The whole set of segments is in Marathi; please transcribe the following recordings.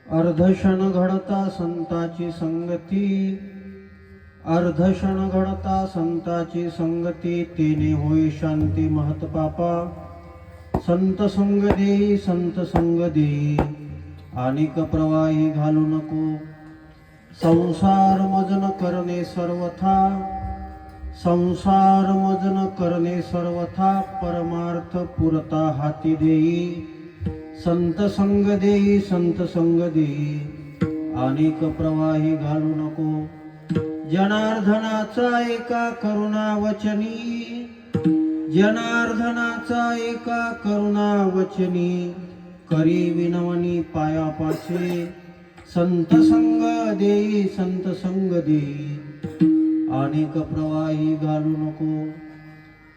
अर्धक्षण घडता संताची संगती, अर्धक्षण घडता संताची संगती, तेने होय शांती महत पापा. संत संग देई, संत संग देई, अनेक प्रवाही घालू नको. संसार मजन करणे सर्वथा, संसार मजन करणे सर्वथा, परमार्थ पुरता हाती देई. संत संग देई, संत संग देई, अनेक प्रवाही घालू नको. जनार्दनाचा एका करुणा वचनी, जनार्दनाचा एका करुणा वचनी, करी विनवणी पायापाचे. संत संग देई, संत संग देई, अनेक प्रवाही घालू नको.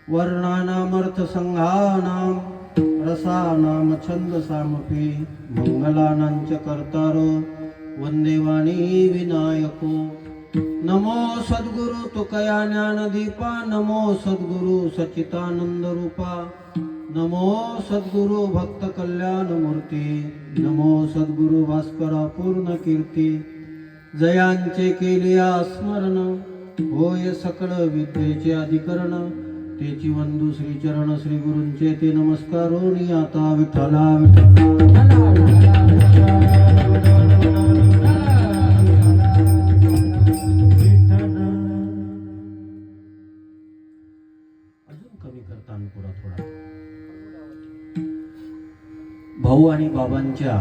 वर्णानामर्थ संघानाम, रसानाम छंद सामपे, मंगलानांच कर्तार, वंदे वाणी विनायको. नमो सद्गुरु तुकया ज्ञानदीपा, नमो सद्गुरु सच्चिदानंद रूपा, नमो सद्गुरु भक्त कल्याण मूर्ती, नमो सद्गुरु भास्करा पूर्ण कीर्ती. जयांचे केलिया स्मरण, होय सकळ विद्येचे अधिकरण. तेची वंदू श्री चरण श्री गुरूंचे ते नमस्कारोनी. आता विठ्ठला अजून कमी करताना पुढा थोडा. भाऊ आणि बाबांच्या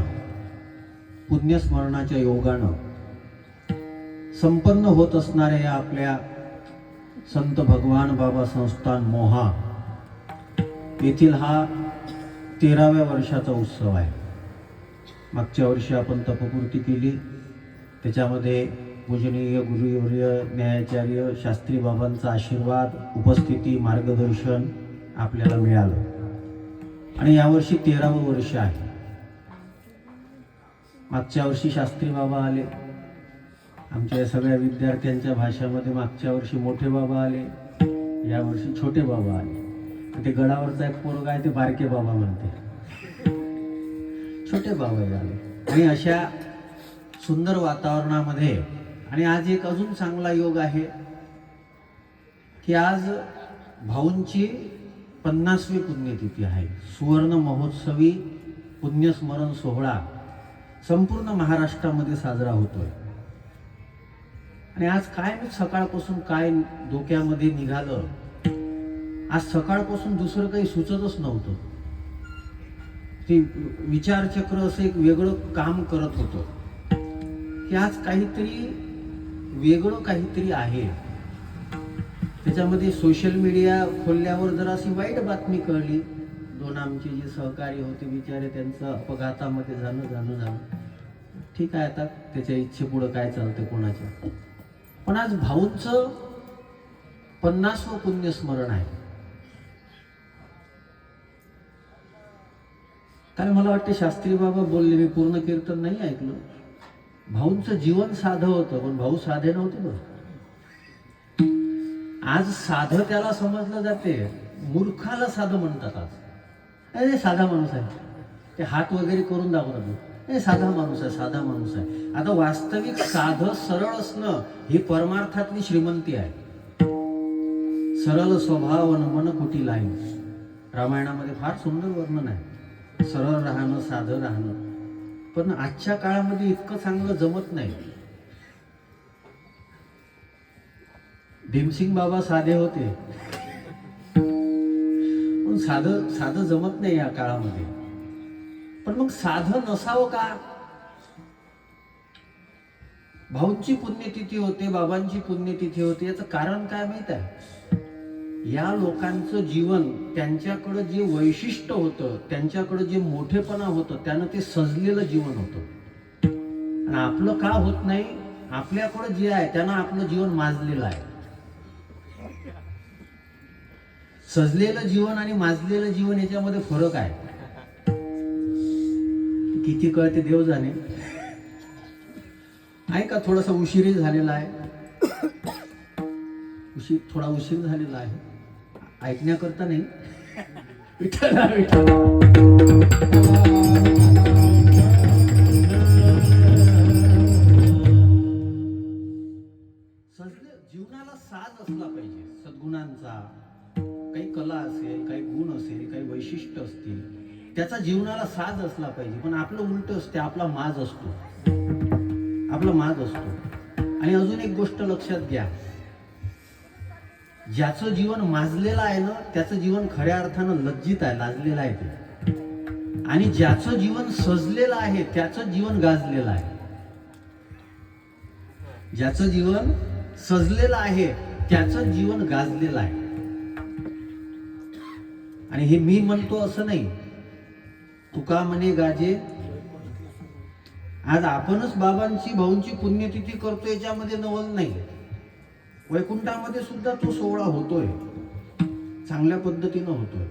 पुण्यस्मरणाच्या योगानं संपन्न होत असणाऱ्या या आपल्या संत भगवान बाबा संस्थान मोहा येथील हा 13व्या वर्षाचा उत्सव आहे. मागच्या वर्षी आपण तपपूर्ती केली, त्याच्यामध्ये पूजनीय गुरुवर्य न्यायाचार्य शास्त्री बाबांचा आशीर्वाद, उपस्थिती, मार्गदर्शन आपल्याला मिळालं. आणि यावर्षी 13वं वर्ष आहे. मागच्या वर्षी शास्त्री बाबा आले, आमच्या सगळ्या विद्यार्थ्यांच्या भाषेमध्ये मागच्या वर्षी मोठे बाबा आले, यावर्षी छोटे बाबा आले. ते गडावरचा एक पोरगा आहे ते बारके बाबा म्हणते, छोटे बाबा आले. आणि अशा सुंदर वातावरणामध्ये, आणि आज एक अजून चांगला योग आहे की आज भाऊंची 50वी पुण्यतिथी आहे. सुवर्ण महोत्सवी पुण्यस्मरण सोहळा संपूर्ण महाराष्ट्रामध्ये साजरा होतोय. आणि आज काय मी सकाळपासून काय डोक्यामध्ये निघालं, आज सकाळपासून दुसरं काही सुचतच नव्हतं. ते विचारचक्र असं एक वेगळं काम करत होतं की आज काहीतरी वेगळं काहीतरी आहे. त्याच्यामध्ये सोशल मीडिया खोलल्यावर जरा अशी वाईट बातमी कळली. 2 आमचे जे सहकारी होते बिचारे, त्यांचं अपघातामध्ये झालं. ठीक आहे, आता त्याच्या इच्छेपुढं काय चालतं कोणाच्या. पण आज भाऊंचं 50वं पुण्यस्मरण आहे. काय मला वाटते शास्त्री बाबा बोलले, मी पूर्ण कीर्तन नाही ऐकलं. भाऊंचं जीवन साधं होतं, पण भाऊ साधे नव्हते बरं. आज साधं त्याला समजलं जाते, मूर्खाला साधं म्हणतात. आज अरे साधा माणूस आहे, ते हात वगैरे करून दाखवतात, हे साधा माणूस आहे, साधा माणूस आहे. आता वास्तविक साधं सरळ असणं ही परमार्थातली श्रीमंती आहे. सरळ स्वभाव मन कुटील आहे, रामायणामध्ये फार सुंदर वर्णन आहे. सरळ राहणं, साधं राहणं. पण आजच्या काळामध्ये इतकं चांगलं जमत नाही. भीमसिंग बाबा साधे होते, पण साधं जमत नाही या काळामध्ये. पण मग साधं नसावं का? भाऊंची पुण्यतिथी होते, बाबांची पुण्यतिथी होते, याचं कारण काय माहित आहे? या लोकांचं जीवन, त्यांच्याकडं जे वैशिष्ट्य होतं, त्यांच्याकडं जे मोठेपणा होतं, त्यानं ते सजलेलं जीवन होतं. आणि आपलं का होत नाही? आपल्याकडं जे आहे त्यानं आपलं जीवन माजलेलं आहे. सजलेलं जीवन आणि माजलेलं जीवन याच्यामध्ये फरक आहे. किती कळते देव जाणे. ऐका, थोडासा उशीर झालेला आहे, थोडा उशीर झालेला आहे, ऐकण्याकरता नाही. विठ्ठला विठ्ठला साज असला पाहिजे, पण आपलं उलट असते, आपला माज असतो, आपला माज असतो. आणि अजून एक गोष्ट लक्षात घ्या, ज्याचं जीवन माजलेलं आहे ना त्याचं जीवन खऱ्या अर्थानं लज्जित आहे, लाजलेलं आहे ते. आणि ज्याचं जीवन सजलेलं आहे त्याचं जीवन गाजलेलं आहे. ज्याचं जीवन सजलेलं आहे त्याचं जीवन गाजलेलं आहे. आणि हे मी म्हणतो असं नाही, तुका म्हणे गाजे. आज आपणच बाबांची भाऊंची पुण्यतिथी करतो, याच्यामध्ये नवल नाही. वैकुंठामध्ये सुद्धा तो सोहळा होतोय, चांगल्या पद्धतीनं होतोय.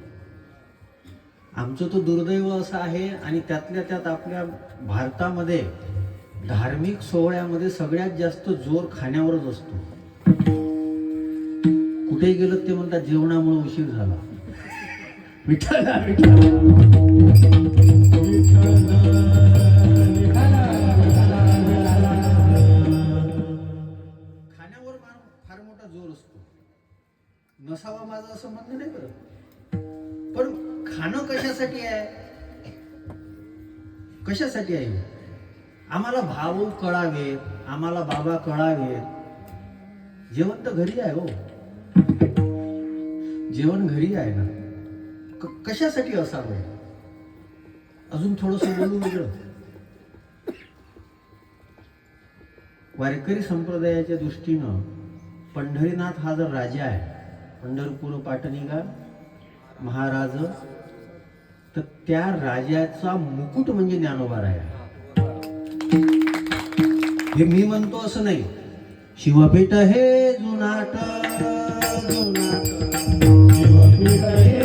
आमचं तो दुर्दैव असं आहे. आणि त्यातल्या त्यात आपल्या भारतामध्ये धार्मिक सोहळ्यामध्ये सगळ्यात जास्त जोर खाण्यावरच असतो. कुठेही गेलं ते म्हणतात जेवणामुळे उशीर झाला. विठ्ठल खाण्यावर फार मोठा जोर असतो. नसावा माझं असं म्हणणं नाही बरं, पण खाणं कशासाठी आहे, कशासाठी आहे? आम्हाला भाऊ कळावेत, आम्हाला बाबा कळावेत. जेवण तर घरी आहे हो, जेवण घरी आहे ना, कशासाठी असावं? अजून थोडस बोलू वेगळं. वारकरी संप्रदायाच्या दृष्टीनं पंढरीनाथ हा जर राजा आहे, पंढरपूर पाटणीगा महाराज, तर त्या राजाचा मुकुट म्हणजे ज्ञानोबा आहे. हे मी म्हणतो असं नाही. शिवपेठ हे जुनाट, शिवपेठ हे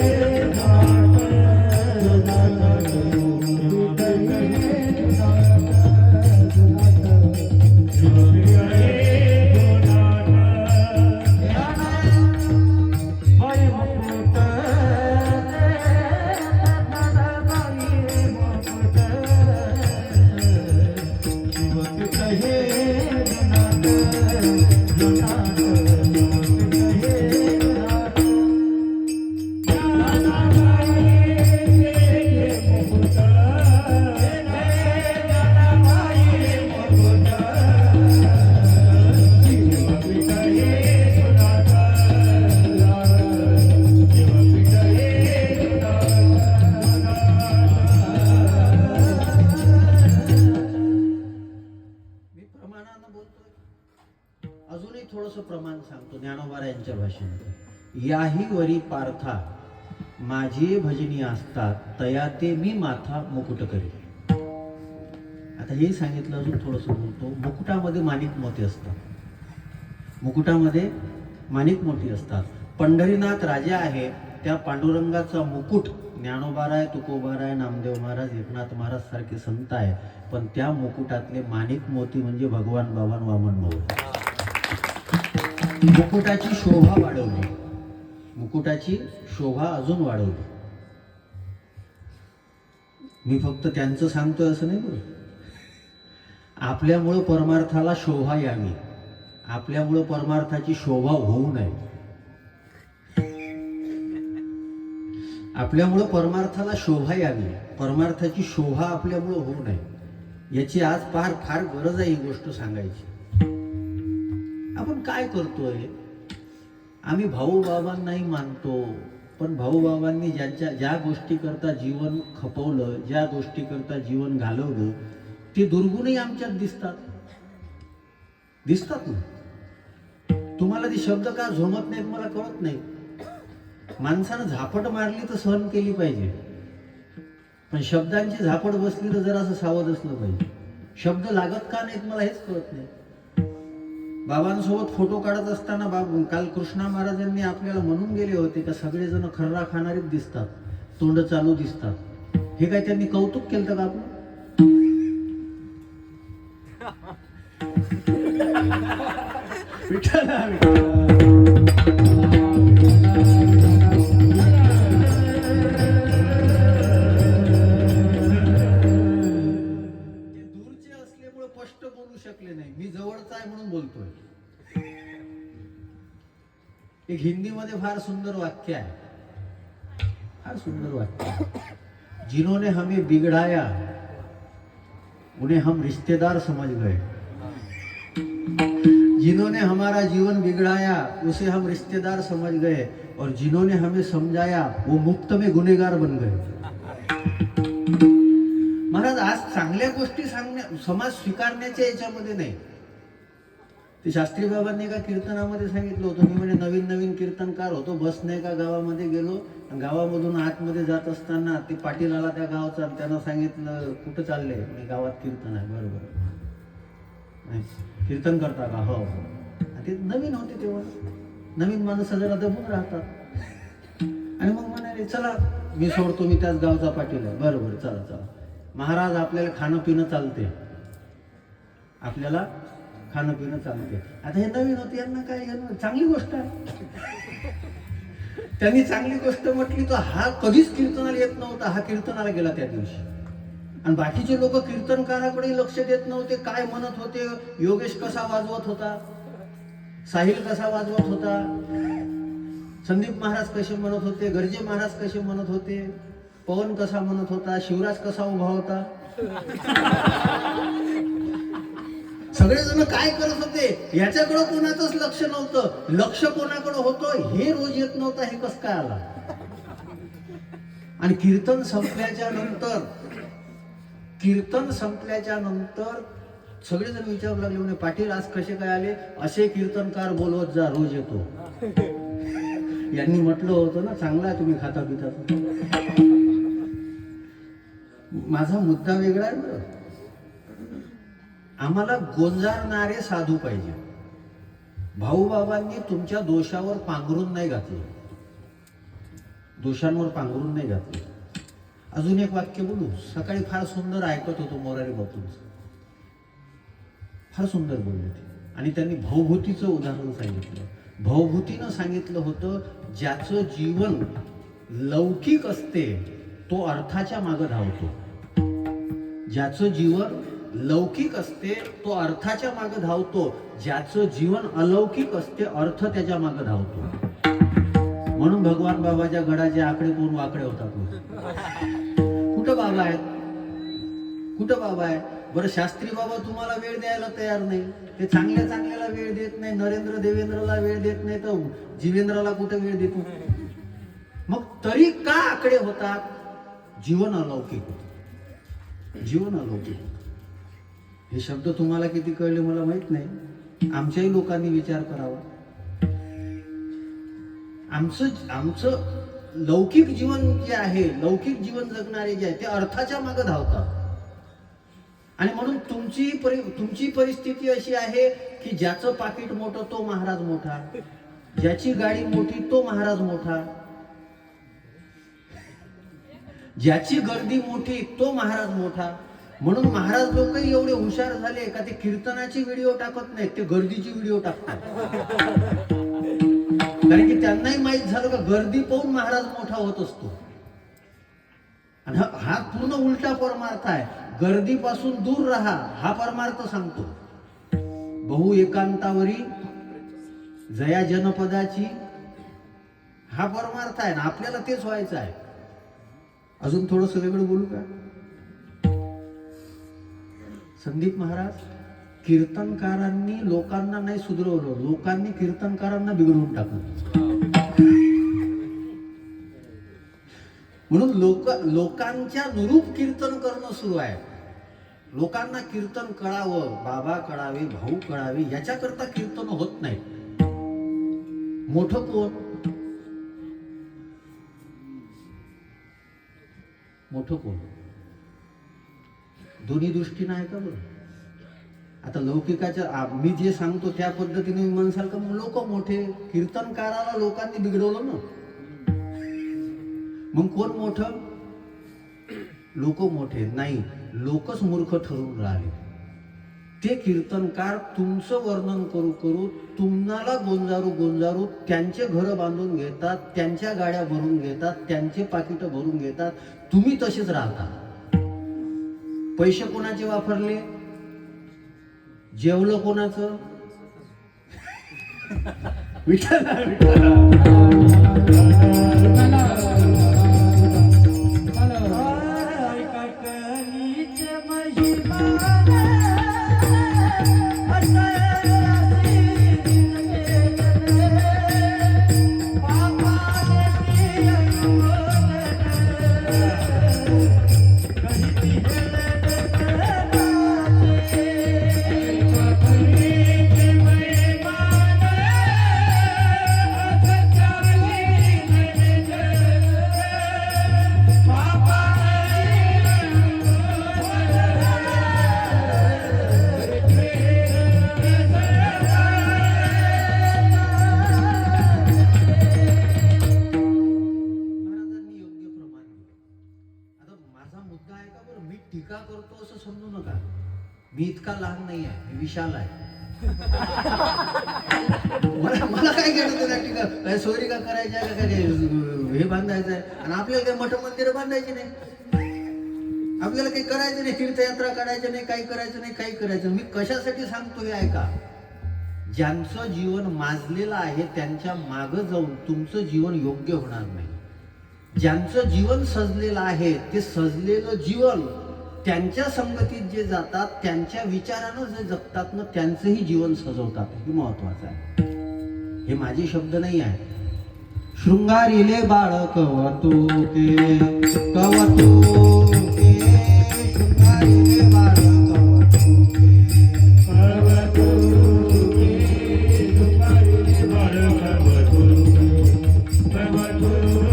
प्रमाण सांगतो ज्ञानोबा यांच्या भाषेत. याही वरी पार्था माझे भजनी असतात, तया ते मी माथा मुकुट करी. आता हे सांगितलं, अजून थोडस बोलतो. मुकुटामध्ये माणिक मोती असतात, मुकुटामध्ये माणिक मोती असतात. पंढरीनाथ राजा आहे, त्या पांडुरंगाचा मुकुट ज्ञानोबाराय, तुकोबाराय, नामदेव महाराज, एकनाथ महाराज सारखे संत आहे, पण त्या मुकुटातले माणिक मोती म्हणजे भगवान बाबा वामन भाऊ. मुकुटाची शोभा वाढवली, मुकुटाची शोभा अजून वाढवली. मी फक्त त्यांचं सांगतोय असं नाही बरं. आपल्यामुळं परमार्थाला शोभा यावी, आपल्यामुळं परमार्थाची शोभा होऊ नये. आपल्यामुळं परमार्थाला शोभा यावी, परमार्थाची शोभा आपल्यामुळं होऊ नये, याची आज फार गरज आहे ही गोष्ट सांगायची. आपण काय करतोय? आम्ही भाऊ बाबांनाही मानतो, पण भाऊ बाबांनी ज्या गोष्टी करता जीवन खपवलं, ज्या गोष्टी करता जीवन घालवलं, ते दुर्गुणही आमच्यात दिसतात ना. तुम्हाला ती शब्द का झोमत नाहीत मला कळत नाही. माणसानं झापट मारली तर सहन केली पाहिजे, पण शब्दांची झापट बसली तर जरासं सावध असलं पाहिजे. शब्द लागत का नाहीत मला हेच कळत नाही. बाबांसोबत फोटो काढत असताना काल कृष्णा महाराजांनी आपल्याला म्हणून गेले होते का सगळेजण खर्रा खाणारेच दिसतात, तोंड चालू दिसतात. हे काय त्यांनी कौतुक केलं का आपलं? दूरचे असल्यामुळे स्पष्ट बोलू शकले नाही, मी जवळचा आहे म्हणून बोलतोय. एक हिंदीमध्ये फार सुंदर वाक्य आहे, फार सुंदर वाक्य. जिन्होंने हमें बिगड़ाया उन्हें हम रिश्तेदार समझ गए, जिन्होंने हमारा जीवन बिगड़ाया उसे हम रिश्तेदार समझ गए, और जिन्होंने हमें समझाया वो मुफ्त में गुनेगार बन गए. महाराज आज चांगल्या गोष्टी सांगण्या समाज स्वीकारण्याच्या याच्यामध्ये नाही. ते शास्त्री बाबांनी एका कीर्तनामध्ये सांगितलं होतं, मी म्हणजे नवीन नवीन कीर्तनकार होतो, बसने एका गावामध्ये गेलो, गावामधून आतमध्ये जात असताना ते पाटील आला त्या गावचा, त्यानं सांगितलं कुठं चालले, मी गावात कीर्तन आहे. बरोबर, कीर्तन करता का? हो. ते नवीन होते तेव्हा, नवीन माणसं जरा दबून राहतात, आणि मग म्हणाले चला मी सोडतो, मी त्याच गावचा पाटील आहे. बरोबर, चला चला. महाराज आपल्याला खाणं पिणं चालते, आपल्याला खाणं पिणं चालते. आता हे नवीन होते, यांना काय चांगली गोष्ट आहे, त्यांनी चांगली गोष्ट म्हटली तर हा कधीच कीर्तनाला येत नव्हता, हा कीर्तनाला गेला त्या दिवशी. आणि बाकीचे लोक कीर्तनकाराकडे लक्ष देत नव्हते, काय म्हणत होते, योगेश कसा वाजवत होता, साहिल कसा वाजवत होता, संदीप महाराज कसे म्हणत होते, गर्जे महाराज कसे म्हणत होते, पवन कसा म्हणत होता, शिवराज कसा उभा होता, सगळेजण काय करत होते याच्याकडे कोणाचंच लक्ष नव्हतं. लक्ष कोणाकडे होतं हे रोज येत नव्हतं, हे कसं काय आला. आणि कीर्तन संपल्याच्या नंतर सगळेजण विचारू लागले, म्हणे पाटील आज कसे काय आले, असे कीर्तनकार बोलवत जा, रोज येतो. यांनी म्हटलं होतं ना, चांगला आहे तुम्ही खाता पिता. माझा मुद्दा वेगळा आहे बरं. आम्हाला गोंजारणारे साधू पाहिजे. भाऊबाबांनी तुमच्या दोषावर पांघरून नाही घातले, दोषांवर पांघरून नाही घातले. अजून एक वाक्य बोलू. सकाळी फार सुंदर ऐकत होतो मोरारी बापूंचं, फार सुंदर बोलले ते. आणि त्यांनी भाऊभूतीचं उदाहरण सांगितलं. भाऊभूतीनं सांगितलं होतं, ज्याचं जीवन लौकिक असते तो अर्थाच्या मागे धावतो. ज्याचं जीवन लौकिक असते तो अर्थाच्या मागे धावतो, ज्याचं जीवन अलौकिक असते अर्थ त्याच्या मागे धावतो. म्हणून भगवान बाबाच्या गडाचे आकडे कोण वाकडे होतात. कुठं बाबा आहेत, कुठं बाबा आहे. बरं शास्त्री बाबा तुम्हाला वेळ द्यायला तयार नाही, ते चांगल्याला वेळ देत नाही, नरेंद्र देवेंद्रला वेळ देत नाही, तर जीवेंद्रला कुठं वेळ देतो. मग तरी का आकडे होतात. जीवन अलौकिक होतं, जीवन अलौकिक होतं. हे शब्द तुम्हाला किती कळले मला माहित नाही, आमच्याही लोकांनी विचार करावा. आमचं लौकिक जीवन जे आहे, लौकिक जीवन जगणारे जे आहे ते अर्थाच्या मागे धावतात. आणि म्हणून तुमची परिस्थिती अशी आहे की ज्याचं पाकिट मोठं तो महाराज मोठा, ज्याची गाडी मोठी तो महाराज मोठा, ज्याची गर्दी मोठी तो महाराज मोठा. म्हणून महाराज लोकही एवढे हुशार झाले का ते कीर्तनाची व्हिडिओ टाकत नाहीत, ते गर्दीची व्हिडिओ टाकतात. कारण की त्यांनाही माहित झालं का गर्दी पाहून महाराज मोठा होत असतो. आणि हा पूर्ण उलटा परमार्थ आहे. गर्दीपासून दूर राहा हा परमार्थ सांगतो. बहु एकांतावरी जया जनपदाची हा परमार्थ आहे ना, आपल्याला तेच व्हायचं आहे. अजून थोडंसं वेगळं बोलू का. संदीप महाराज, कीर्तनकारांनी लोकांना नाही सुधरवलं, लोकांनी कीर्तनकारांना बिघडवून टाकलं. म्हणून लोकांच्या अनुरूप कीर्तन करणं सुरू आहे. लोकांना कीर्तन कळावं, बाबा कळावे, भाऊ कळावे, याच्याकरता कीर्तन होत नाही. मोठं कोण, मोठं कोण, दोन्ही दृष्टीनं आहे का बरं. आता लौकिकाच्या मी जे सांगतो त्या पद्धतीने म्हणसाल का लोक मोठे, कीर्तनकाराला लोकांनी बिघडवलं ना, मग कोण मोठं. लोक मोठे नाही, लोकच मूर्ख ठरून राहिले. ते कीर्तनकार तुमचं वर्णन करू करू तुम्हाला गोंजारू त्यांचे घर बांधून घेतात, त्यांच्या गाड्या भरून घेतात, त्यांचे पाकिट भरून घेतात. तुम्ही तसेच राहता. पैसे कोणाचे वापरले, जेवलं कोणाचं. विठ्ठला विठ्ठला टीका करतो असं समजू नका. मी इतका लहान नाही आहे, मी विशाल आहे. मला काय घेणं त्या टीका, काय सोयरी का करायच्या का काय हे बांधायचं आहे. आणि आपल्याला काही मठ मंदिर बांधायची नाही, आपल्याला काही करायचं नाही, तीर्थयात्रा काढायचं नाही, काही करायचं नाही, काही करायचं. मी कशासाठी सांगतो हे ऐका. ज्यांचं जीवन माजलेलं आहे त्यांच्या मागं जाऊन तुमचं जीवन योग्य होणार नाही. ज्यांचं जीवन सजलेलं आहे ते सजलेलं जीवन त्यांच्या संगतीत जे जातात, त्यांच्या विचारानं जे जगतात ना, त्यांचंही जीवन सजवतात. हे महत्वाचं आहे. हे माझे शब्द नाही आहे. शृंगारिले बाळ कवतुके कवतुके, शृंगारिले बाळ कवतुके कवतुके, शृंगारिले बाळ कवतुके कवतुके,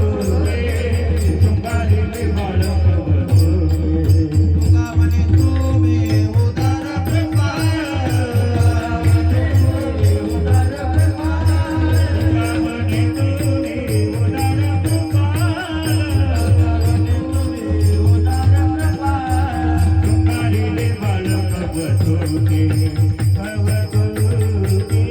शृंगारिले बाळ कवतुके. तुका म्हणे तुम्ही उदार प्रेमाळ, उदार प्रेमाळ, तुका म्हणे तुम्ही उदार प्रेमाळ, तुम्ही उदार प्रेमाळ, शृंगारिले बाळ कवतुके कवतुके, शृंगारिले बाळ कवतुके.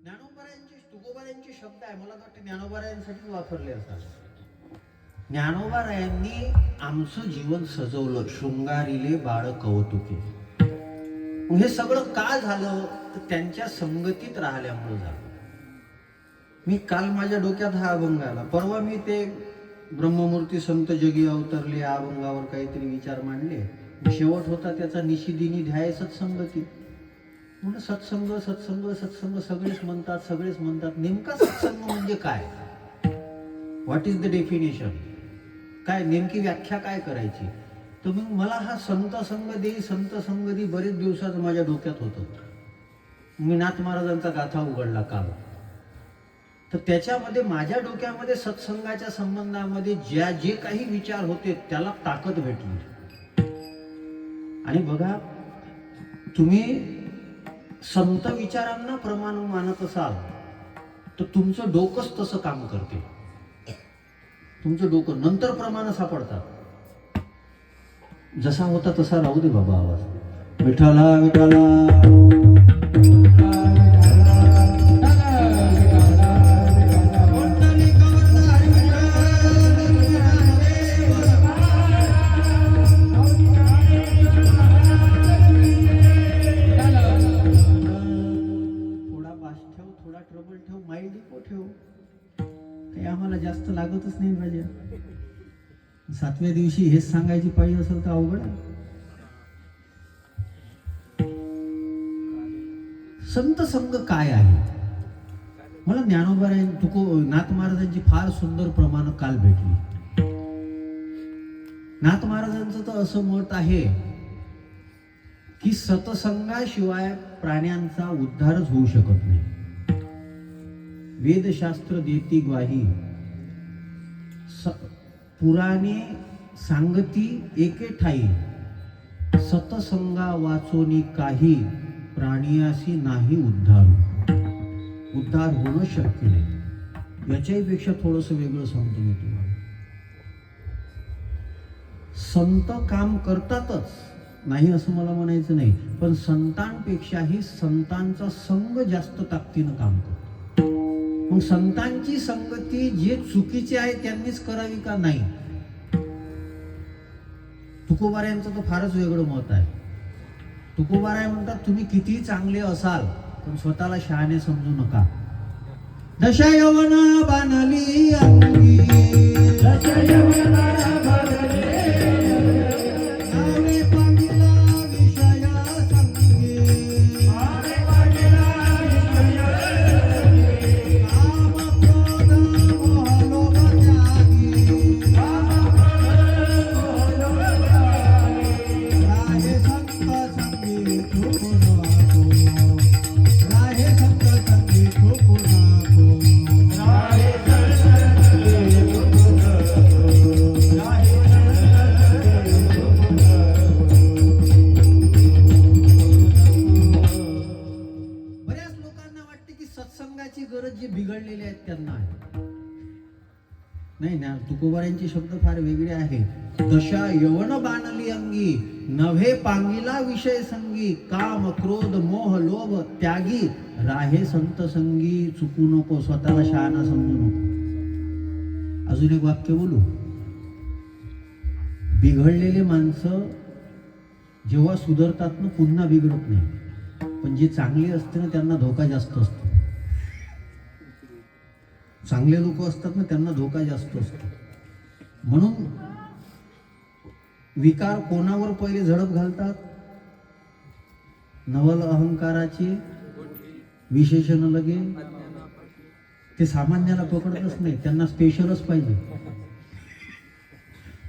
ज्ञानोबारायांचे तुकोबारायांचे शब्द आहे, मला वाटतं ज्ञानोबारायांसाठी वापरले असतात. ज्ञानोबारायांनी आमचं जीवन सजवलं. शृंगारिले बाळ कवतुके. हे सगळं का झालं तर त्यांच्या संगतीत राहिल्यामुळे झालं. मी काल माझ्या डोक्यात हा अभंग आला. परवा मी ते ब्रह्ममूर्ती संत जगी अवतरले या अभंगावर काहीतरी विचार मांडले. शेवट होता त्याचा निशिदिनी ध्याय सत्संगती. म्हणून सत्संग सत्संग सत्संग सगळेच म्हणतात. नेमका सत्संग म्हणजे काय? What is the definition? काय नेमकी व्याख्या काय करायची? तर मग मला हा संत संग दे बरेच दिवसात माझ्या डोक्यात होतं. मी नाथ महाराजांचा गाथा उघडला काल. तर त्याच्यामध्ये माझ्या डोक्यामध्ये सत्संगाच्या संबंधामध्ये जे काही विचार होते त्याला ताकद भेटली. आणि बघा, तुम्ही संत विचारांना प्रमाण मानत असाल तर तुमचं डोकंच तसं काम करते. तुमचं डोकं नंतर प्रमाण सापडतात. जसा होता तसा राहू दे बाबा आवाज. विठ्ठला विठ्ठला ट्रबल ठेव, माइल डिपो ठेव, काही आम्हाला जास्त लागतच नाही पाहिजे. 7व्या दिवशी हेच सांगायची पाहिजे असेल तर अवघड आहे. संत संग काय आहे? मला नाथ महाराजांची फार सुंदर प्रमाण काल भेटली. नाथ महाराजांचं तर असं मत आहे की सतसंगाशिवाय प्राण्यांचा उद्धारच होऊ शकत नाही. वेदशास्त्र देती ग्वाही, पुराणे सांगती एके ठाई, सतसंगा वाचोनी काही, प्राणियासी नाही उद्धार. उद्धार होणं शक्य नाही. याच्याही पेक्षा थोडस वेगळं सांगतो मी तुम्हाला. संत काम करतातच नाही असं मला म्हणायचं नाही, पण संतांपेक्षाही संतांचा संग जास्त ताकदीनं काम करतो. मग संतांची संगती जे चुकीचे आहे त्यांनीच करावी का नाही? तुकोबारायांचं तर फारच वेगळं मत आहे. तुकोबाराय म्हणतात तुम्ही कितीही चांगले असाल पण स्वतःला शहाणे समजू नका. दशा यवना बाणली अंगी, दशा यवना बाणली आवे पांगिला विषया संगी, आवे पांगिला विषया संगी, काम क्रोध मोह लोभ त्यागी, काम क्रोध मोह लोभ त्यागी, राहे संत संगी चुकू नको, राहे संत संगी चुकू नको, राहे संत संगी चुकू नको, राहे बऱ्याच लोकांना वाटते की सत्संगाची गरज जे बिघडलेले आहेत त्यांना आहे. नाही ना, तुकोबारांचे शब्द फार वेगळे आहेत. दशा यवन बाणली अंगी, नव्हे पांगिला विषय संगी, काम क्रोध मोह लोभ त्यागी, राहे संत संगी चुकू नको, स्वतःला शहाणा समजू नको. अजून एक वाक्य बोलू. बिघडलेले माणसं जेव्हा सुधारतात ना पुन्हा बिघडत नाही, पण जे चांगले असते ना त्यांना धोका जास्त असतो. चांगले लोक असतात ना त्यांना धोका जास्त असतो. म्हणून विकार कोणावर पहिले झडप घालतात? नवल अहंकाराचे विशेषण लगे ते सामान्याला पकडतच नाही, त्यांना स्पेशलच पाहिजे.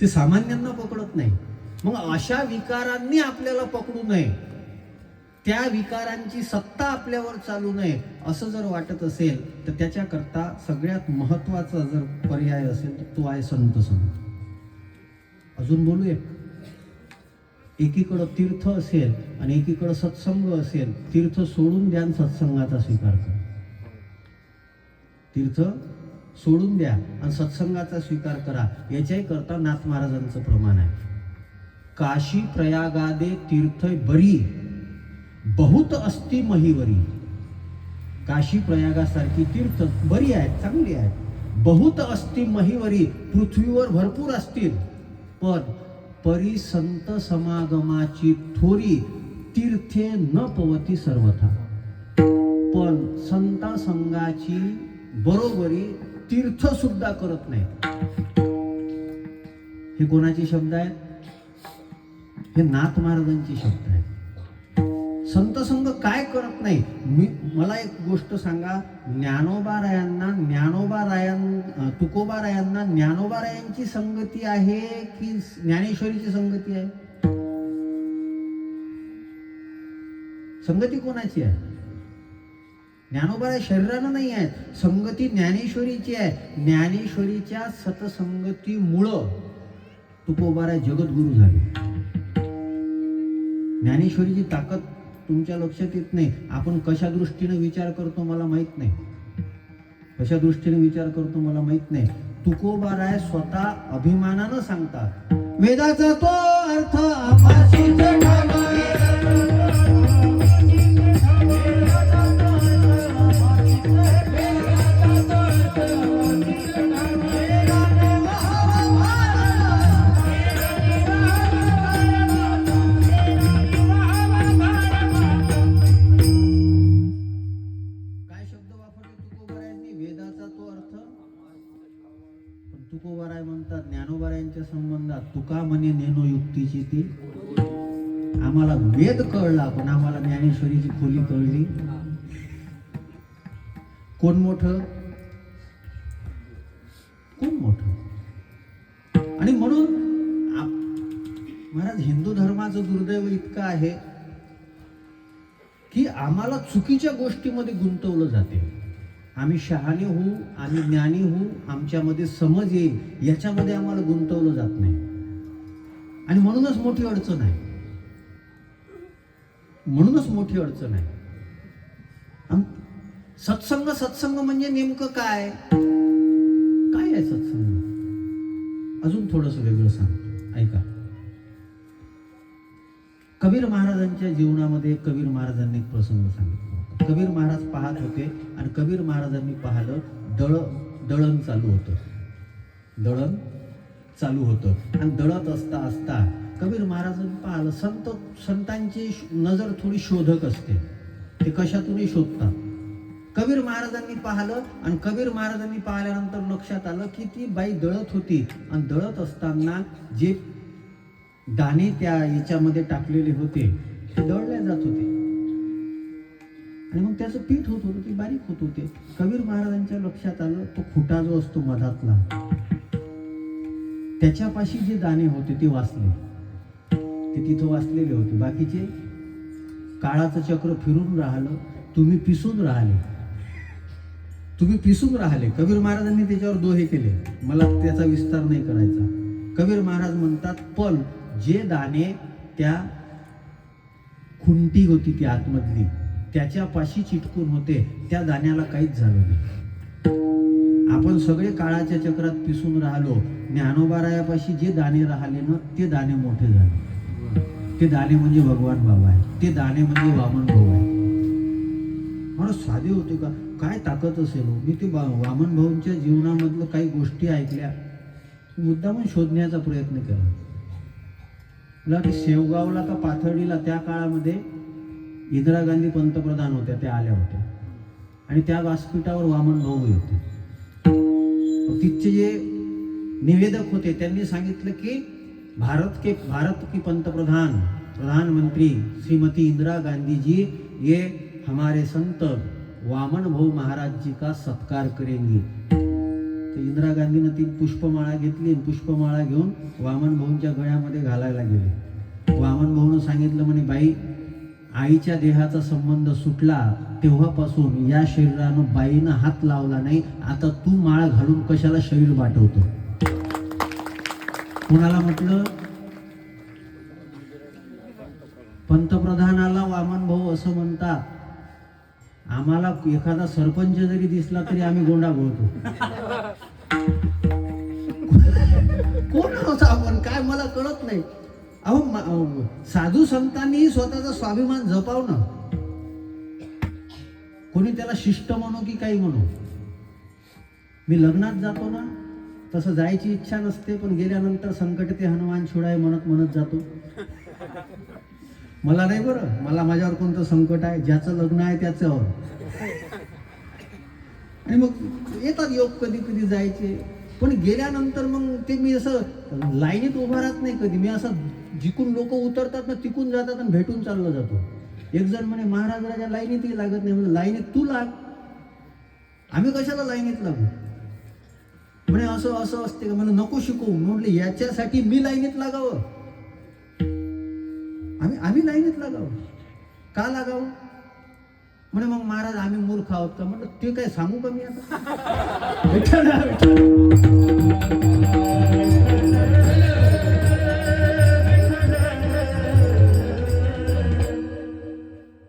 ते सामान्यांना पकडत नाही. मग अशा विकारांनी आपल्याला पकडू नये, त्या विकारांची सत्ता आपल्यावर चालू नये असं जर वाटत असेल तर त्याच्याकरता सगळ्यात महत्वाचा जर पर्याय असेल तर तो आहे संत संग. अजून बोलूया. एकीकडं तीर्थ असेल आणि एकीकडं सत्संग असेल. तीर्थ सोडून द्या आणि सत्संगाचा स्वीकार करा. तीर्थ सोडून द्या आणि सत्संगाचा स्वीकार करा. याच्याही करता नाथ महाराजांचं प्रमाण आहे. काशी प्रयागादे तीर्थ बरी, बहुत असती महिवरी. काशी प्रयागासारखी तीर्थ बरी आहेत, चांगली आहेत. बहुत असती महिवरी, पृथ्वीवर भरपूर असतील, पण परी संत समागमाची थोरी, तीर्थे न पवती सर्वथा. पण संत संघाची बरोबरी तीर्थ सुद्धा करत नाही. हे कोणाचे शब्द आहेत? हे नाथ महाराजांचे शब्द आहेत. संत संघ काय करत नाही? मला एक गोष्ट सांगा. तुकोबारायांना ज्ञानोबारायांची संगती आहे की ज्ञानेश्वरीची संगती आहे? संगती कोणाची आहे? ज्ञानोबाराय शरीरानं नाही आहे, संगती ज्ञानेश्वरीची आहे. ज्ञानेश्वरीच्या सतसंगतीमुळं तुकोबाराय जगद्गुरु झाले. ज्ञानेश्वरीची ताकद तुमच्या लक्षात येत नाही. आपण कशा दृष्टीने विचार करतो मला माहित नाही, कशा दृष्टीने विचार करतो मला माहित नाही. तुकोबाराय स्वतः अभिमानानं सांगतात, वेदाचा तो अर्थ आम्हासीच ठावा. तुकोबाराय म्हणतात ज्ञानोबारायांच्या संबंधात, तुका म्हणे नेनो युक्तीची ती. आम्हाला वेद कळला पण आम्हाला ज्ञानेश्वरीची खोली कळली. कोण मोठं? कोण मोठं? आणि म्हणून महाराज हिंदू धर्माचं दुर्दैव इतकं आहे की आम्हाला चुकीच्या गोष्टीमध्ये गुंतवलं जाते. आम्ही शहाणे होऊ, आम्ही ज्ञानी होऊ, आमच्यामध्ये समज येईल याच्यामध्ये आम्हाला गुंतवलं जात नाही. आणि म्हणूनच मोठी अडचण आहे. म्हणूनच मोठी अडचण आहे. सत्संग सत्संग म्हणजे नेमकं काय? काय आहे सत्संग? अजून थोडंसं वेगळं सांगतो, ऐका. कबीर महाराजांच्या जीवनामध्ये कबीर महाराजांनी एक प्रसंग सांगितला होता. कबीर महाराज पाहत होते आणि कबीर महाराजांनी पाहिलं दळण चालू होतं आणि दळत असता असता कबीर महाराजांनी पाहिलं. संतांची नजर थोडी शोधक असते, ते कशातूनही शोधतात. कबीर महाराजांनी पाहिलं आणि कबीर महाराजांनी पाहिल्यानंतर लक्षात आलं की ती बाई दळत होती आणि दळत असताना जे दाणे त्या याच्यामध्ये टाकलेले होते ते दळले जात होते आणि मग त्याचं पीठ होत होतं, ते बारीक होत होते. कबीर महाराजांच्या लक्षात आलं तो खुटा जो असतो मधातला, त्याच्यापाशी जे दाणे होते ते वाचले, ते तिथं वाचलेले होते. बाकीचे काळाचं चक्र फिरून राहिलं, तुम्ही पिसून राहिले. कबीर महाराजांनी त्याच्यावर दोहे केले, मला त्याचा विस्तार नाही करायचा. कबीर महाराज म्हणतात, पण जे दाणे त्या खुंटी होती ती आतमधली त्याच्यापाशी चिटकून होते, त्या दाण्याला काहीच झालं नाही. आपण सगळे काळाच्या चक्रात पिसून राहिलो, ज्ञानोबारायापाशी जे दाणे राहिले ना ते दाणे मोठे झाले. ते दाणे म्हणजे भगवान बाबा आहे, ते दाणे म्हणजे वामन भाऊ आहे. मला साधे होते का काय ताकद असेल. मी ते वामन भाऊंच्या जीवनामधलं काही गोष्टी ऐकल्या, मुद्दामून शोधण्याचा प्रयत्न केला. मला ते शेवगावला का पाथर्डीला त्या काळामध्ये इंदिरा गांधी पंतप्रधान होत्या, त्या आल्या होत्या आणि त्या व्यासपीठावर वामन भाऊ होते. तिथचे जे निवेदक होते त्यांनी सांगितलं की भारत की प्रधानमंत्री श्रीमती इंदिरा गांधी जी ये हमारे संत वामन भाऊ महाराज जी का सत्कार करेंगी. तर इंदिरा गांधीनं ती पुष्पमाळा घेतली, पुष्पमाळा घेऊन वामन भाऊंच्या गळ्यामध्ये घालायला गेले. वामन भाऊनं सांगितलं म्हणे, बाई आईच्या देहाचा संबंध सुटला तेव्हापासून या शरीरानं बाईनं हात लावला नाही, आता तू माळ घालून कशाला शरीर वाटवतो. कोणाला म्हटलं, पंतप्रधानाला वामन भाऊ असं म्हणतात, आम्हाला एखादा सरपंच जरी दिसला तरी आम्ही गोंडा बोलतो. कोण होता आपण काय मला कळत नाही. अहो साधू संतांनी स्वतःचा स्वाभिमान जपावणं, कोणी त्याला शिष्ट म्हणू की काही म्हणू. मी लग्नात जातो ना तसं जायची इच्छा नसते, पण गेल्यानंतर संकट ते हनुमान छुडाय म्हणत जातो. मला नाही बरं, मला माझ्यावर कोणतं संकट आहे, ज्याचं लग्न आहे त्याच्यावर. आणि मग येतात योग कधी कधी जायचे, पण गेल्यानंतर मग ते मी असं लाईनीत उभा राहत नाही कधी. मी असं जिकून लोक उतरतात ना तिकून जातात आणि भेटून चाललं जातो. एक जण म्हणे, महाराज राजा लाईनीतही लागत नाही. म्हणजे लाईनीत तू लाग, आम्ही कशाला लाईनीत लागू. म्हणे असं असते का. म्हणे नको शिकवू. म्हटलं याच्यासाठी मी लाईनीत लागावं, आम्ही लाईनीत लागावं का लागावं. म्हणे मग महाराज आम्ही मूर्ख आहोत का. म्हटलं ते काय सांगू का मी आता.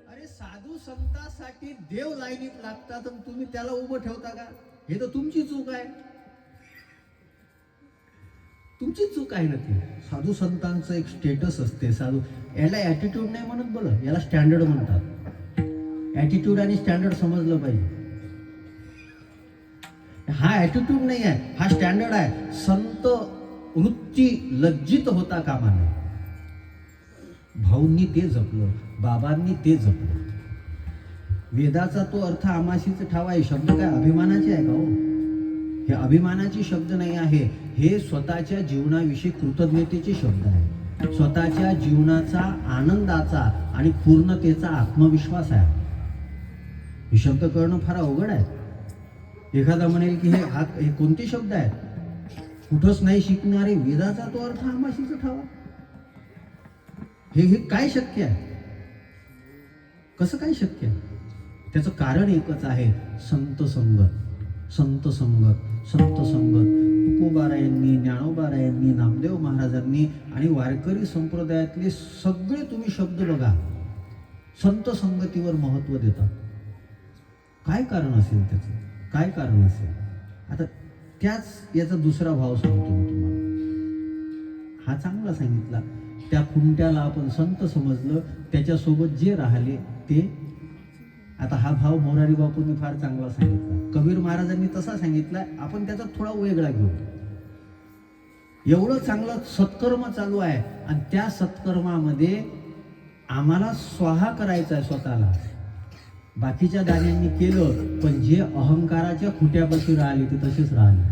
अरे साधू संतांसाठी देव लाईनीत लागतात आणि तुम्ही त्याला उभं ठेवता का. हे तर तुमची चूक आहे, तुमची चूक आहे ना ती. साधू संतांचं एक स्टेटस असते. साधू याला ॲटिट्यूड नाही म्हणत, बोला याला स्टँडर्ड म्हणतात. ॲटिट्यूड आणि स्टँडर्ड समजलं पाहिजे. हा ॲटिट्यूड नाही आहे, हा स्टँडर्ड आहे. संत वृत्ती लज्जित होता कामा नये. भाऊंनी ते जपलं, बाबांनी ते जपलं. वेदाचा तो अर्थ आमाशीच ठावा आहे. शब्द काय अभिमानाचे आहे का हो. हे अभिमानाचे शब्द नाही आहे, हे स्वतःच्या जीवनाविषयी कृतज्ञतेचे शब्द आहे. स्वतःच्या जीवनाचा आनंदाचा आणि पूर्णतेचा आत्मविश्वास आहे. हे शब्द कळणं फार अवघड आहे. एखादा म्हणेल की हे कोणते शब्द आहेत, कुठंच नाही शिकणारे. वेदाचा तो अर्थ आमाशीच ठावा. हे काय शक्य आहे, कसं काय शक्य आहे. त्याचं कारण एकच आहे, संत संगत. संत संगत, संत संगत. तुकोबारायांनी, ज्ञानोबारायांनी, नामदेव महाराजांनी आणि वारकरी संप्रदायातले सगळे तुम्ही शब्द बघा, संत संगतीवर महत्व देतात. काय कारण असेल त्याचं, काय कारण असेल. आता त्याच याचा दुसरा भाव सांगतो मी तुम्हाला. हा चांगला सांगितला. त्या खुंट्याला आपण संत समजलं, त्याच्यासोबत जे राहिले ते आता हा भाव मोरारी बापूंनी फार चांगला सांगितला, कबीर महाराजांनी तसा सांगितलाय, आपण त्याचा थोडा वेगळा घेऊ. एवढं चांगलं सत्कर्म चालू आहे आणि त्या सत्कर्मामध्ये आम्हाला स्वाहा करायचा आहे स्वतःला. बाकीच्या दाण्यांनी केलं, पण जे अहंकाराच्या खुट्यापाशी राहिले ते तसेच राहिले.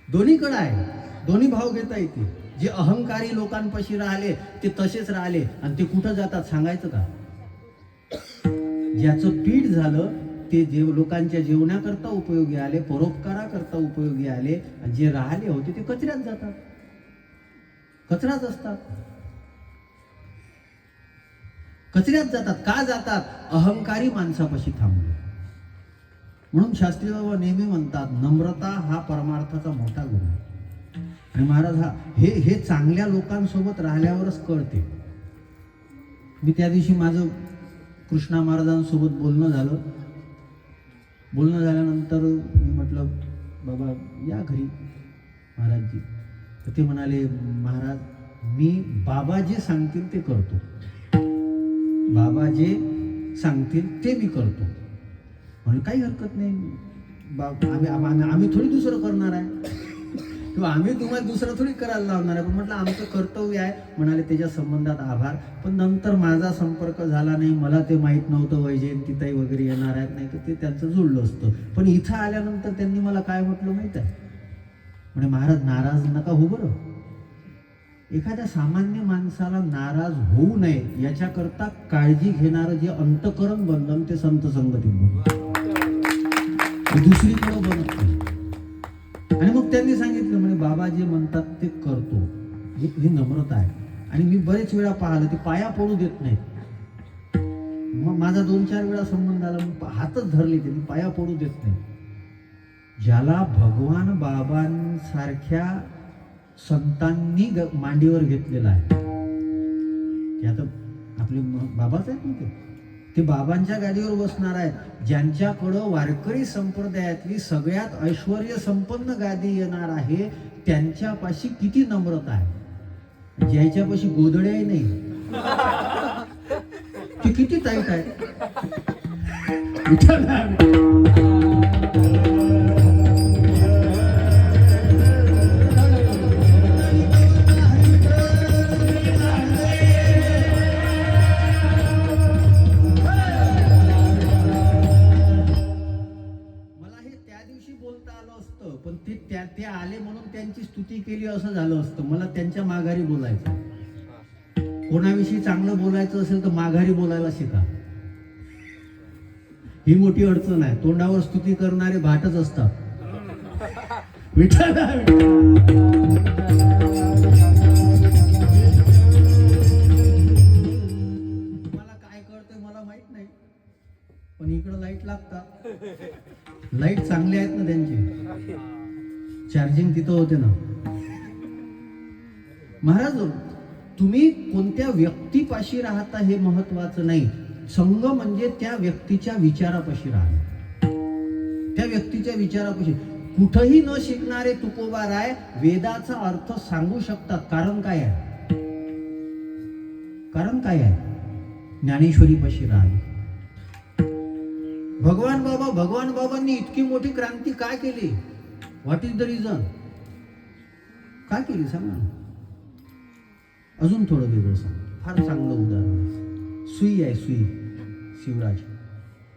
दोन्हीकडे आहे, दोन्ही भाव घेता येते. जे अहंकारी लोकांपाशी राहिले ते तसेच राहिले आणि ते कुठं जातात सांगायचं का? ज्याचं पीठ झालं ते लोकांच्या जेवणाकरता उपयोगी आले, परोपकाराकरता उपयोगी आले, आणि जे राहिले होते ते कचऱ्यात जातात, कचराच असतात, कचऱ्यात जातात. का जातात? अहंकारी माणसापाशी थांबले. म्हणून शास्त्री बाबा नेहमी म्हणतात, नम्रता हा परमार्थाचा मोठा गुण आहे. आणि महाराज हे चांगल्या लोकांसोबत राहिल्यावरच कळते. मी त्या दिवशी माझं कृष्णा महाराजांसोबत बोलणं झाल्यानंतर मी म्हटलं, बाबा या घरी महाराजजी. तर ते म्हणाले, महाराज मी बाबा जे सांगतील ते करतो, बाबा जे सांगतील ते मी करतो. म्हणून काही हरकत नाही, आम्ही थोडी दुसरं करणार आहे, किंवा आम्ही तुम्हाला दुसरं थोडी करायला लावणार आहे. पण म्हटलं आमचं कर्तव्य आहे. म्हणाले त्याच्या संबंधात आभार, पण नंतर माझा संपर्क झाला नाही, मला ते माहीत नव्हतं वैजयंतीताई वगैरे येणार आहेत, नाही तर ते त्यांचं जुळलं असतं. पण इथं आल्यानंतर त्यांनी मला काय म्हटलं माहीत आहे? म्हणजे महाराज नाराज नका हो बरं. एखाद्या सामान्य माणसाला नाराज होऊ नये याच्याकरता काळजी घेणारं जे अंतकरण बनलं ते संत संगतीत बनलं, दुसरीकडे बनत नाही. आणि मग त्यांनी सांगितलं, म्हणजे बाबा जे म्हणतात ते करतो, ही नम्रता आहे. आणि मी बरेच वेळा पाहिलं ते पाया पडू देत नाही. मग माझा 2-4 वेळा संबंध आला, मग हातच धरले, त्यांनी पाया पडू देत नाही. ज्याला भगवान बाबांसारख्या संतांनी मांडीवर घेतलेला आहे, ते आता आपले बाबाच आहेत ना, ते बाबांच्या गादीवर बसणार आहेत. ज्यांच्याकडं वारकरी संप्रदायातली सगळ्यात ऐश्वर्य संपन्न गादी येणार आहे, त्यांच्यापाशी किती नम्रता आहे. ज्याच्यापाशी गोधड्याही नाही ते किती टाईट आहे. पण ते आले म्हणून त्यांची स्तुती केली असं झालं असतं. मला त्यांच्या माघारी बोलायचं. कोणाविषयी चांगलं बोलायचं असेल तर माघारी बोलायला शिका. ही मोठी अडचण आहे. तोंडावर स्तुती करणारे भाटच असतात. विठ्ठल तुम्हाला काय कळतंय मला माहित नाही, पण इकडं लाईट लागतात. लाईट चांगले आहेत ना त्यांचे, चार्जिंग तिथं होते ना. महाराज तुम्ही कोणत्या व्यक्तीपाशी राहता हे महत्वाचं नाही. संघ म्हणजे त्या व्यक्तीच्या विचारापाशी राहणे. त्या व्यक्तीच्या विचारापाशी कुठंही न शिकणारे तुकोबाराय वेदाचा अर्थ सांगू शकतात. कारण काय आहे? कारण काय आहे? ज्ञानेश्वरीपाशी राहणे. भगवान बाबांनी इतकी मोठी क्रांती काय केली? What is the reason? काय केली सांगा ना. अजून थोडं वेगळं सांग. फार चांगलं उदाहरण. सुई आहे, सुई. शिवराज,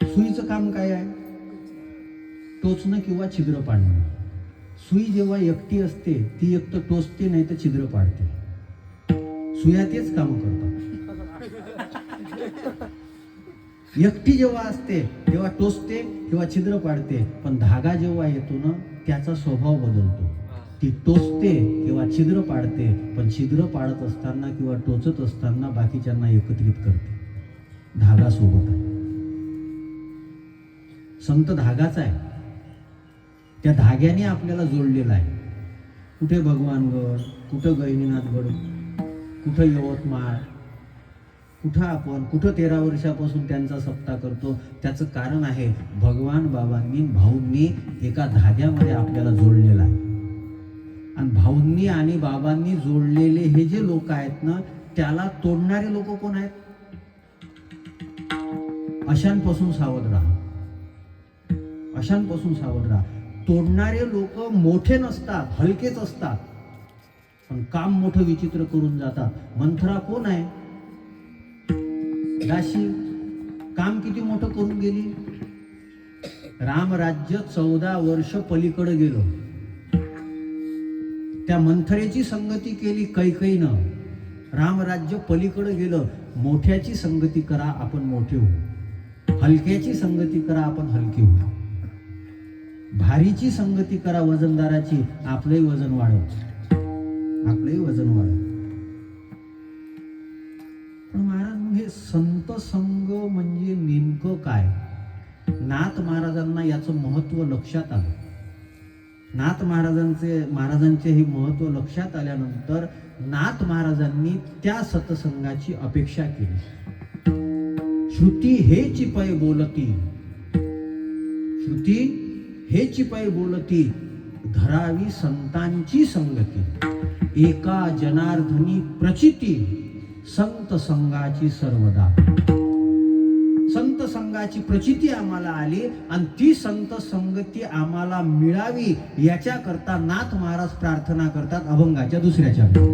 सुईचं काम काय आहे? टोचणं किंवा छिद्र पाडणं. सुई जेव्हा एकटी असते ती एक तर टोचते नाही तर छिद्र पाडते. सुया तेच काम करतात. एकटी जेव्हा असते तेव्हा टोचते किंवा छिद्र पाडते, पण धागा जेव्हा येतो ना त्याचा स्वभाव बदलतो. ती टोचते किंवा छिद्र पाडते, पण छिद्र पाडत असताना किंवा टोचत असताना बाकीच्यांना एकत्रित करते. धागा सोबत आहे. संत धागाच आहे. त्या धाग्याने आपल्याला जोडलेला आहे. कुठे भगवानगड, कुठं गहिनीनाथगड, कुठं यवतमाळ, कुठं 13 वर्षापासून त्यांचा सप्ताह करतो. त्याचं कारण आहे भगवान बाबांनी, भाऊंनी एका धाग्यामध्ये आपल्याला जोडलेला आहे. आणि भाऊंनी आणि बाबांनी जोडलेले हे जे लोक आहेत ना, त्याला तोडणारे लोक कोण आहेत? अशांपासून सावध राहा, अशांपासून सावध राहा. तोडणारे लोक मोठे नसतात, हलकेच असतात, पण काम मोठं विचित्र करून जातात. मंथरा कोण आहे? दाशी. काम किती मोठं करून गेली. रामराज्य 14 वर्ष पलीकडे गेलं. त्या मंथरेची संगती केली कैकईनं. रामराज्य पलीकडे गेलं. मोठ्याची संगती करा, आपण मोठे होऊ. हलक्याची संगती करा, आपण हलके होऊ. भारीची संगती करा, वजनदाराची, आपलंही वजन वाढव, आपलंही वजन वाढव. पण महाराज, हे संत संग म्हणजे नेमकं काय? नाथ महाराजांना याचं महत्व लक्षात आलं. नाथ महाराजांचे हे महत्व लक्षात आल्यानंतर नाथ महाराजांनी त्या सत्संगाची अपेक्षा केली. श्रुती हे चिपय बोलती, श्रुती हे चिपय बोलती, धरावी संतांची संगती. एका जनार्दनी प्रचिती, संत संघाची सर्वदा. संत संघाची प्रचिती आम्हाला आली आणि ती संत संगती आम्हाला मिळावी याच्याकरता नाथ महाराज प्रार्थना करतात अभंगाच्या दुसऱ्या चरणात.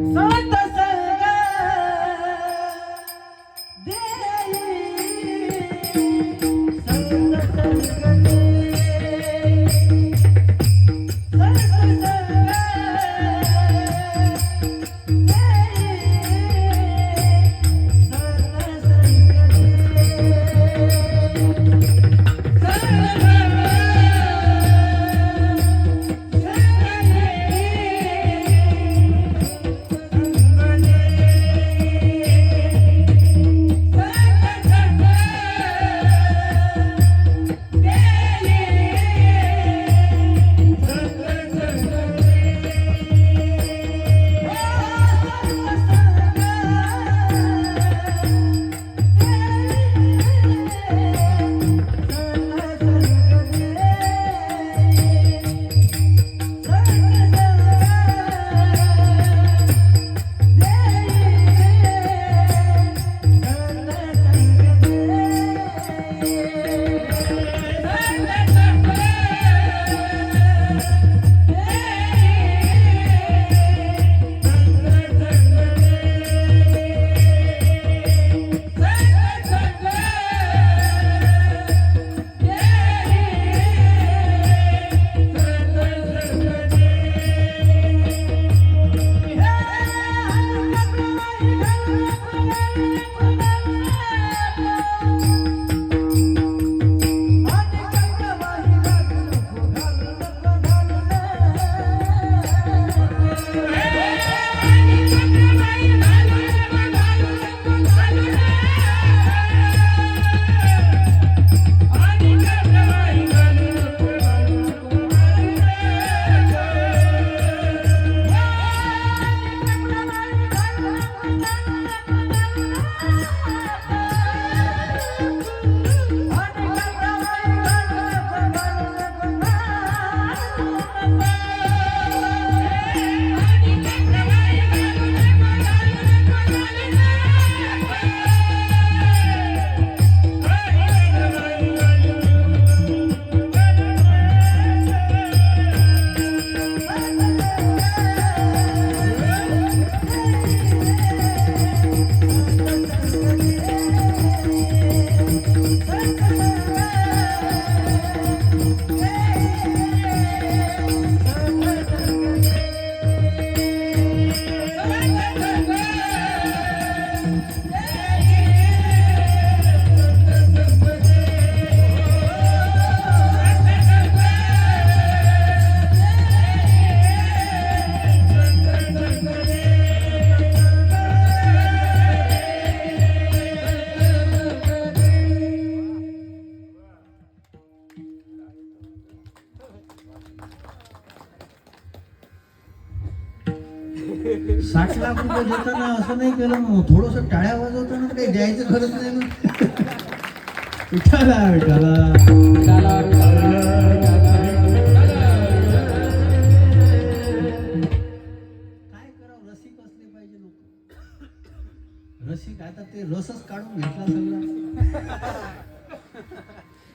₹60 लाख देताना असं नाही केलं ना, थोडंसं टाळ्या वाजवताना काही द्यायचं खरंच नाही ना. विठाला विठाला काय करावं, रसिक असले पाहिजे लोक. रसिक आता ते रसच काढून घेतला सगळा.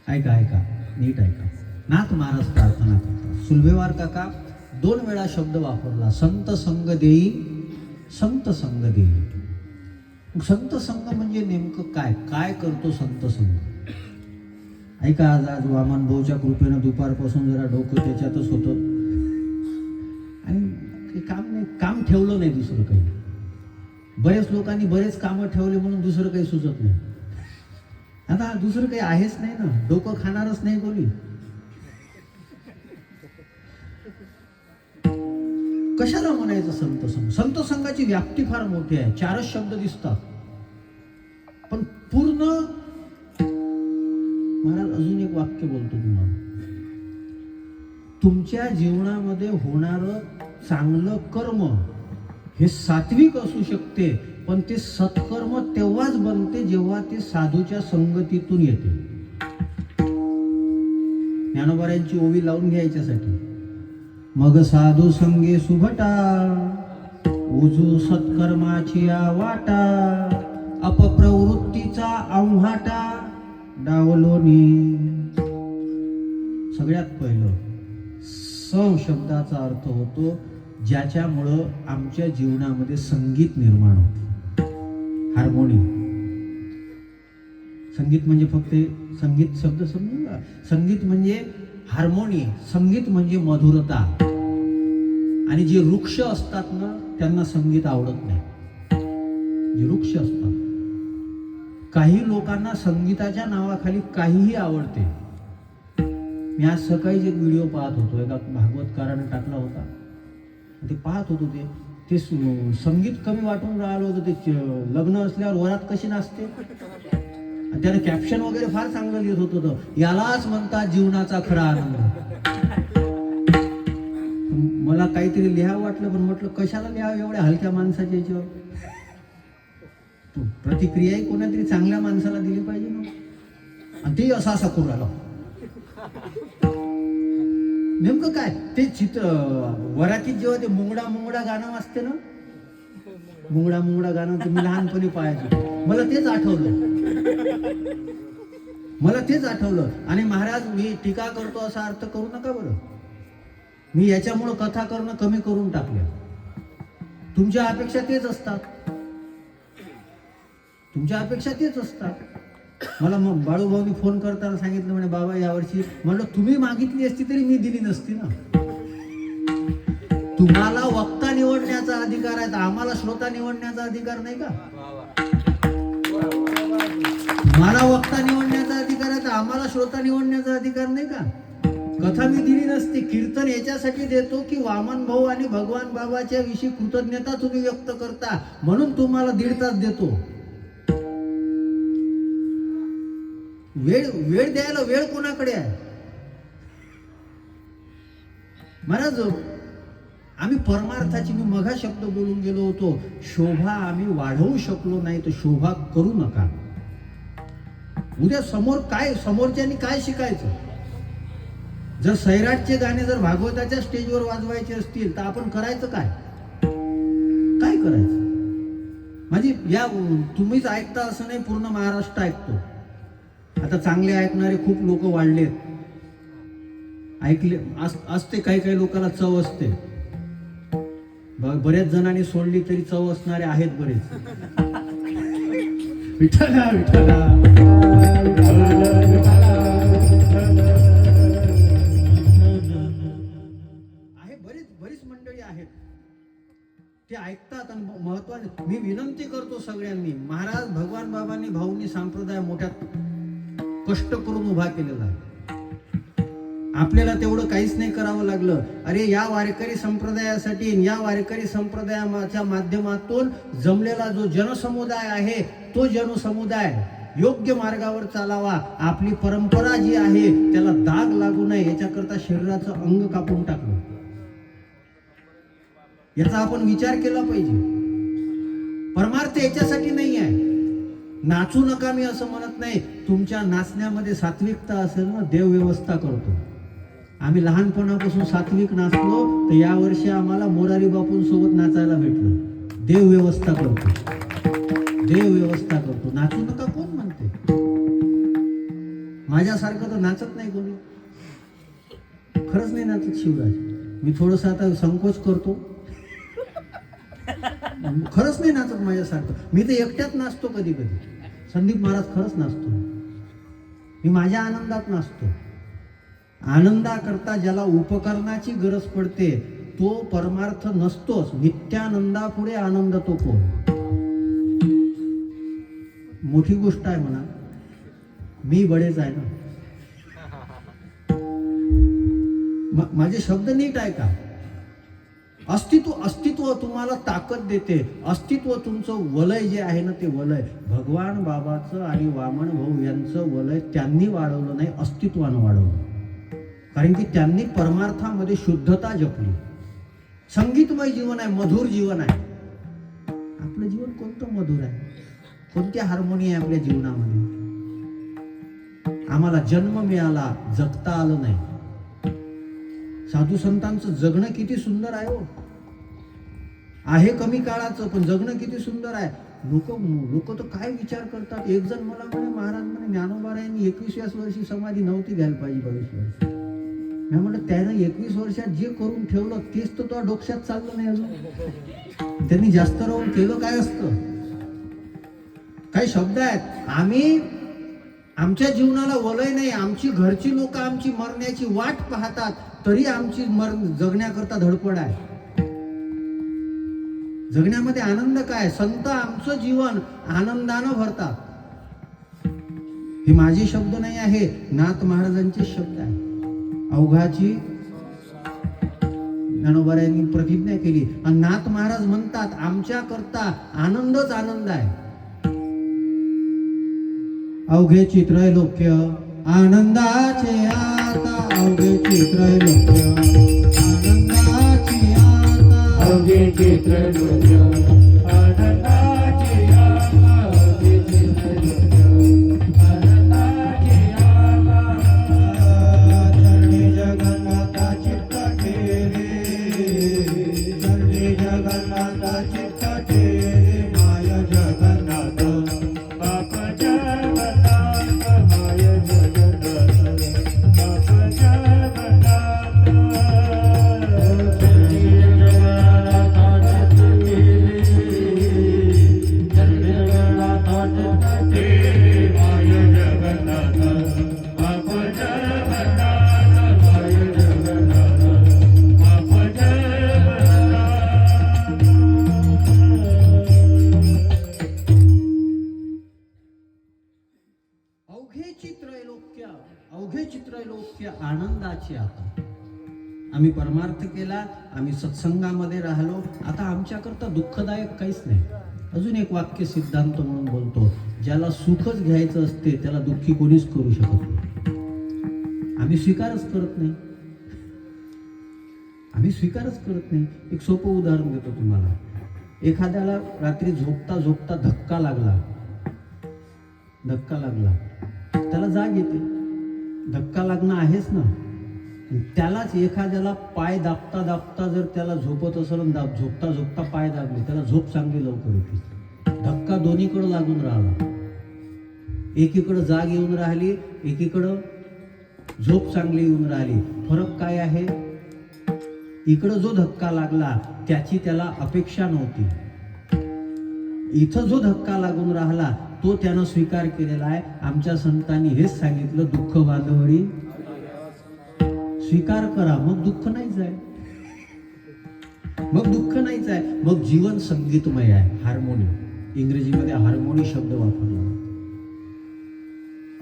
ऐका ऐका, नीट ऐका. नाथ महाराज प्रार्थना करतात. सुलभेवार काका 2 वेळा शब्द वापरला, संत संग देई, संत संग देई. संत संग म्हणजे नेमकं काय, काय करतो संत संग? ऐका, आज वामन भाऊच्या कृपेनं दुपारपासून जरा डोकं त्याच्यातच होतं आणि काम ठेवलं नाही दुसरं काही. बरेच लोकांनी बरेच कामं ठेवले म्हणून दुसरं काही सुचत नाही. आता दुसरं काही आहेच नाही ना, डोकं खाणारच नाही कोणी. कशाला म्हणायचं संत संघ? संत संघाची व्याप्ती फार मोठी आहे. 4च शब्द दिसतात पण पूर्ण. महाराज अजून एक वाक्य बोलतो तुम्हाला. तुमच्या जीवनामध्ये होणारं चांगलं कर्म हे सात्विक असू शकते, पण ते सत्कर्म तेव्हाच बनते जेव्हा ते साधूच्या संगतीतून येते. ज्ञानोबाऱ्यांची ओवी लावून घ्यायच्यासाठी. मग साधू संगे सुभटा, उजू सत्कर्माची वाटा, अपप्रवृत्तीचा आव्हाटा डावलोनी. सगळ्यात पहिलं स शब्दाचा अर्थ होतो ज्याच्यामुळं आमच्या जीवनामध्ये संगीत निर्माण होते. हार्मोनियम. संगीत म्हणजे फक्त संगीत शब्द समजून का? संगीत म्हणजे हार्मोनी, संगीत म्हणजे मधुरता. आणि जे वृक्ष असतात ना त्यांना संगीत आवडत नाही. जे वृक्ष असतात, काही लोकांना संगीताच्या नावाखाली काहीही आवडते. मी आज सकाळीच एक व्हिडिओ पाहत होतो, एका भागवतकाराने टाकला होता. ते पाहत होतो, ते संगीत कमी वाटून राहिलं होतं. ते लग्न असल्यावर वरात कशी नाचते, आणि त्याने कॅप्शन वगैरे फार चांगलं लिहित होतं. यालाच म्हणतात जीवनाचा खरा आनंद. मला काहीतरी लिहावं वाटलं, पण म्हटलं कशाला लिहावं एवढ्या हलक्या माणसाच्या याच्यावर. प्रतिक्रियाही कोणातरी चांगल्या माणसाला दिली पाहिजे ना. आणि ते असा करू राहिला. नेमकं काय ते चित्र वरातीत जेव्हा ते मुंगडा मुंगडा गाणं वाजते ना, मुंगडा मुंगडा गाणं तुम्ही लहानपणी पाहायचं. मला तेच आठवलं. आणि महाराज मी टीका करतो असा अर्थ करू नका बरं. मी याच्यामुळं कथा करणं कमी करून टाकलं. तुमच्या अपेक्षा तेच असतात. मला मग बाळूभाऊनी फोन करताना सांगितलं, म्हणे बाबा यावर्षी. म्हणलं तुम्ही मागितली असती तरी मी दिली नसती ना. तुम्हाला वक्ता निवडण्याचा अधिकार आहे, आम्हाला श्रोता निवडण्याचा अधिकार नाही का? तुम्हाला वक्ता निवडण्याचा अधिकार आहे, आम्हाला श्रोता निवडण्याचा अधिकार नाही का? कथा मी दिली नसती. कीर्तन याच्यासाठी देतो की वामन भाऊ आणि भगवान बाबाच्या विषयी कृतज्ञता तुम्ही व्यक्त करता, म्हणून तुम्हाला 1.5 तास देतो. वेळ द्यायला वेळ कोणाकडे आहे महाराज? आम्ही परमार्थाची, मी मघा शब्द बोलून गेलो होतो, शोभा आम्ही वाढवू शकलो नाही तर शोभा करू नका. उद्या समोरच्यानी काय शिकायचं? जर सैराटचे गाणे जर भागवताच्या स्टेजवर वाजवायचे असतील तर आपण करायचं काय करायचं? म्हणजे या तुम्हीच ऐकता असं नाही, पूर्ण महाराष्ट्र ऐकतो. आता चांगले ऐकणारे खूप लोक वाढलेत. ऐकले असते, काही लोकांना चव असते. बऱ्याच जणांनी सोडली तरी चव असणारे आहेत बरेच. विठ्ठला विठ्ठला आहे, बरीच मंडळी आहेत ते ऐकतात. आणि महत्वाने मी विनंती करतो सगळ्यांनी, महाराज भगवान बाबांनी भाऊंनी संप्रदाय मोठ्या कष्ट करून उभा केलेला आहे. आपल्याला तेवढं काहीच नाही करावं लागलं. अरे या वारकरी संप्रदायासाठी, या वारकरी संप्रदायाच्या माध्यमातून जमलेला जो जनसमुदाय आहे, तो जनसमुदाय योग्य मार्गावर चालावा. आपली परंपरा जी आहे त्याला दाग लागू नये याच्याकरता शरीराचं अंग कापून टाकलं. याचा आपण विचार केला पाहिजे. परमार्थ याच्यासाठी नाही आहे. नाचू नका मी असं म्हणत नाही. तुमच्या नाचण्यामध्ये सात्विकता असेल ना, देव व्यवस्था करतो. आम्ही लहानपणापासून सात्विक नाचलो तर यावर्षी आम्हाला मोरारी बापूंसोबत नाचायला भेटलं. देव व्यवस्था करतो. नाचू नका कोण म्हणते? माझ्यासारखं तर नाचत नाही कोणी, खरंच नाही नाचत शिवराज. मी थोडंसं आता संकोच करतो, खरंच नाही नाचत माझ्यासारखं. मी तर एकट्यात नाचतो कधी कधी. संदीप महाराज खरंच नाचतो, मी माझ्या आनंदात नाचतो. आनंदाकरता ज्याला उपकरणाची गरज पडते तो परमार्थ नसतोच. नित्यानंदापुढे आनंद तो कोण? मोठी गोष्ट आहे म्हणा, मी बडेच आहे ना. माझे शब्द नीट आहे का? अस्तित्व तुम्हाला ताकद देते. अस्तित्व तुमचं वलय जे आहे ना, ते वलय भगवान बाबाचं आणि वामन भाऊ यांचं वलय त्यांनी वाढवलं नाही, अस्तित्वानं वाढवलं. कारण की त्यांनी परमार्थामध्ये शुद्धता जपली. संगीतमय जीवन आहे, मधुर जीवन आहे. आपलं जीवन कोणतं मधुर आहे? कोणती हार्मोनी आहे आपल्या जीवनामध्ये? आम्हाला जन्म मिळाला, जगता आलं नाही. साधू संतांचं जगणं किती सुंदर आहे हो. आहे कमी काळाचं, पण जगणं किती सुंदर आहे. लोक तर काय विचार करतात. एक जण मला म्हणे, महाराज म्हणे ज्ञानोबारायांनी 21व्या वर्षी समाधी नव्हती घ्यायला पाहिजे, 22 वर्ष. मी म्हटलं त्यानं 21 वर्षात जे करून ठेवलं तेच तर तो डोक्यात चाललं नाही अजून. त्यांनी जास्त राहून केलं काय असतं? काही शब्द आहेत. आम्ही आमच्या जीवनाला वलय नाही. आमची घरची लोक आमची मरण्याची वाट पाहतात, तरी आमची जगण्याकरता धडपड आहे. जगण्यामध्ये आनंद काय? संत आमचं जीवन आनंदानं भरतात. हे माझे शब्द नाही आहे, नाथ महाराजांचे शब्द आहे. अवघाची ज्ञानोबारायांनी प्रतिज्ञा केली आणि नाथ महाराज म्हणतात आमच्या करता आनंदच आनंद आहे. अवघे चित्रलोक्य आनंदाचे आता, अवघे चित्रलोक्य आनंदाची आता, अवघे चित्रलोक्य आनंदाची आता, अवघे चित्रलोक्य आनंदाची आता. धरणी जगन्नाथा चित्त ठेरे, धरणी जगन्नाथा चित्त ठेरे, माय जगन्नाथ बाप जगन्नाथ, माय जगन्नाथ, बाप जगन्नाथ. धरणी जगन्नाथाची धरणी जगन्नाथाची माय जगन्नाथ, बाप जगन्नाथ, माय जगन्नाथ, बाप जगन्नाथ. अवघे चित्रलोक्य आनंदाची आता. आम्ही परमार्थ केला, आम्ही सत्संगामध्ये राहिलो. आता आमच्याकरता दुःखदायक काहीच नाही. अजून एक वाक्य सिद्धांत म्हणून बोलतो, ज्याला सुखच घ्यायचं असते त्याला दुःखी कोणीच करू शकत नाही. आम्ही स्वीकारच करत नाही. आम्ही स्वीकारच करत नाही. एक सोपं उदाहरण देतो तुम्हाला. एखाद्याला रात्री झोपता झोपता धक्का लागला, त्याला जाग येते. धक्का लागणं आहेच ना. त्यालाच एखाद्याला पाय दाबता दाबता जर त्याला झोपत असेल, झोपता झोपता पाय दाबले, त्याला झोप चांगली लवकर येते. धक्का दोन्हीकडे लागून राहिला. एकीकडे जाग येऊन राहिली, एकीकडं झोप चांगली येऊन राहिली. फरक काय आहे? इकडं जो धक्का लागला त्याची त्याला अपेक्षा नव्हती. इथं जो धक्का लागून राहिला तो त्यानं स्वीकार केलेला आहे. आमच्या संतांनी हेच सांगितलं, दुःख बांधवडी स्वीकार करा, मग दुःख नाहीच आहे. मग जीवन संगीतमय आहे. हार्मोनी, इंग्रजीमध्ये हार्मोनी शब्द वापरला.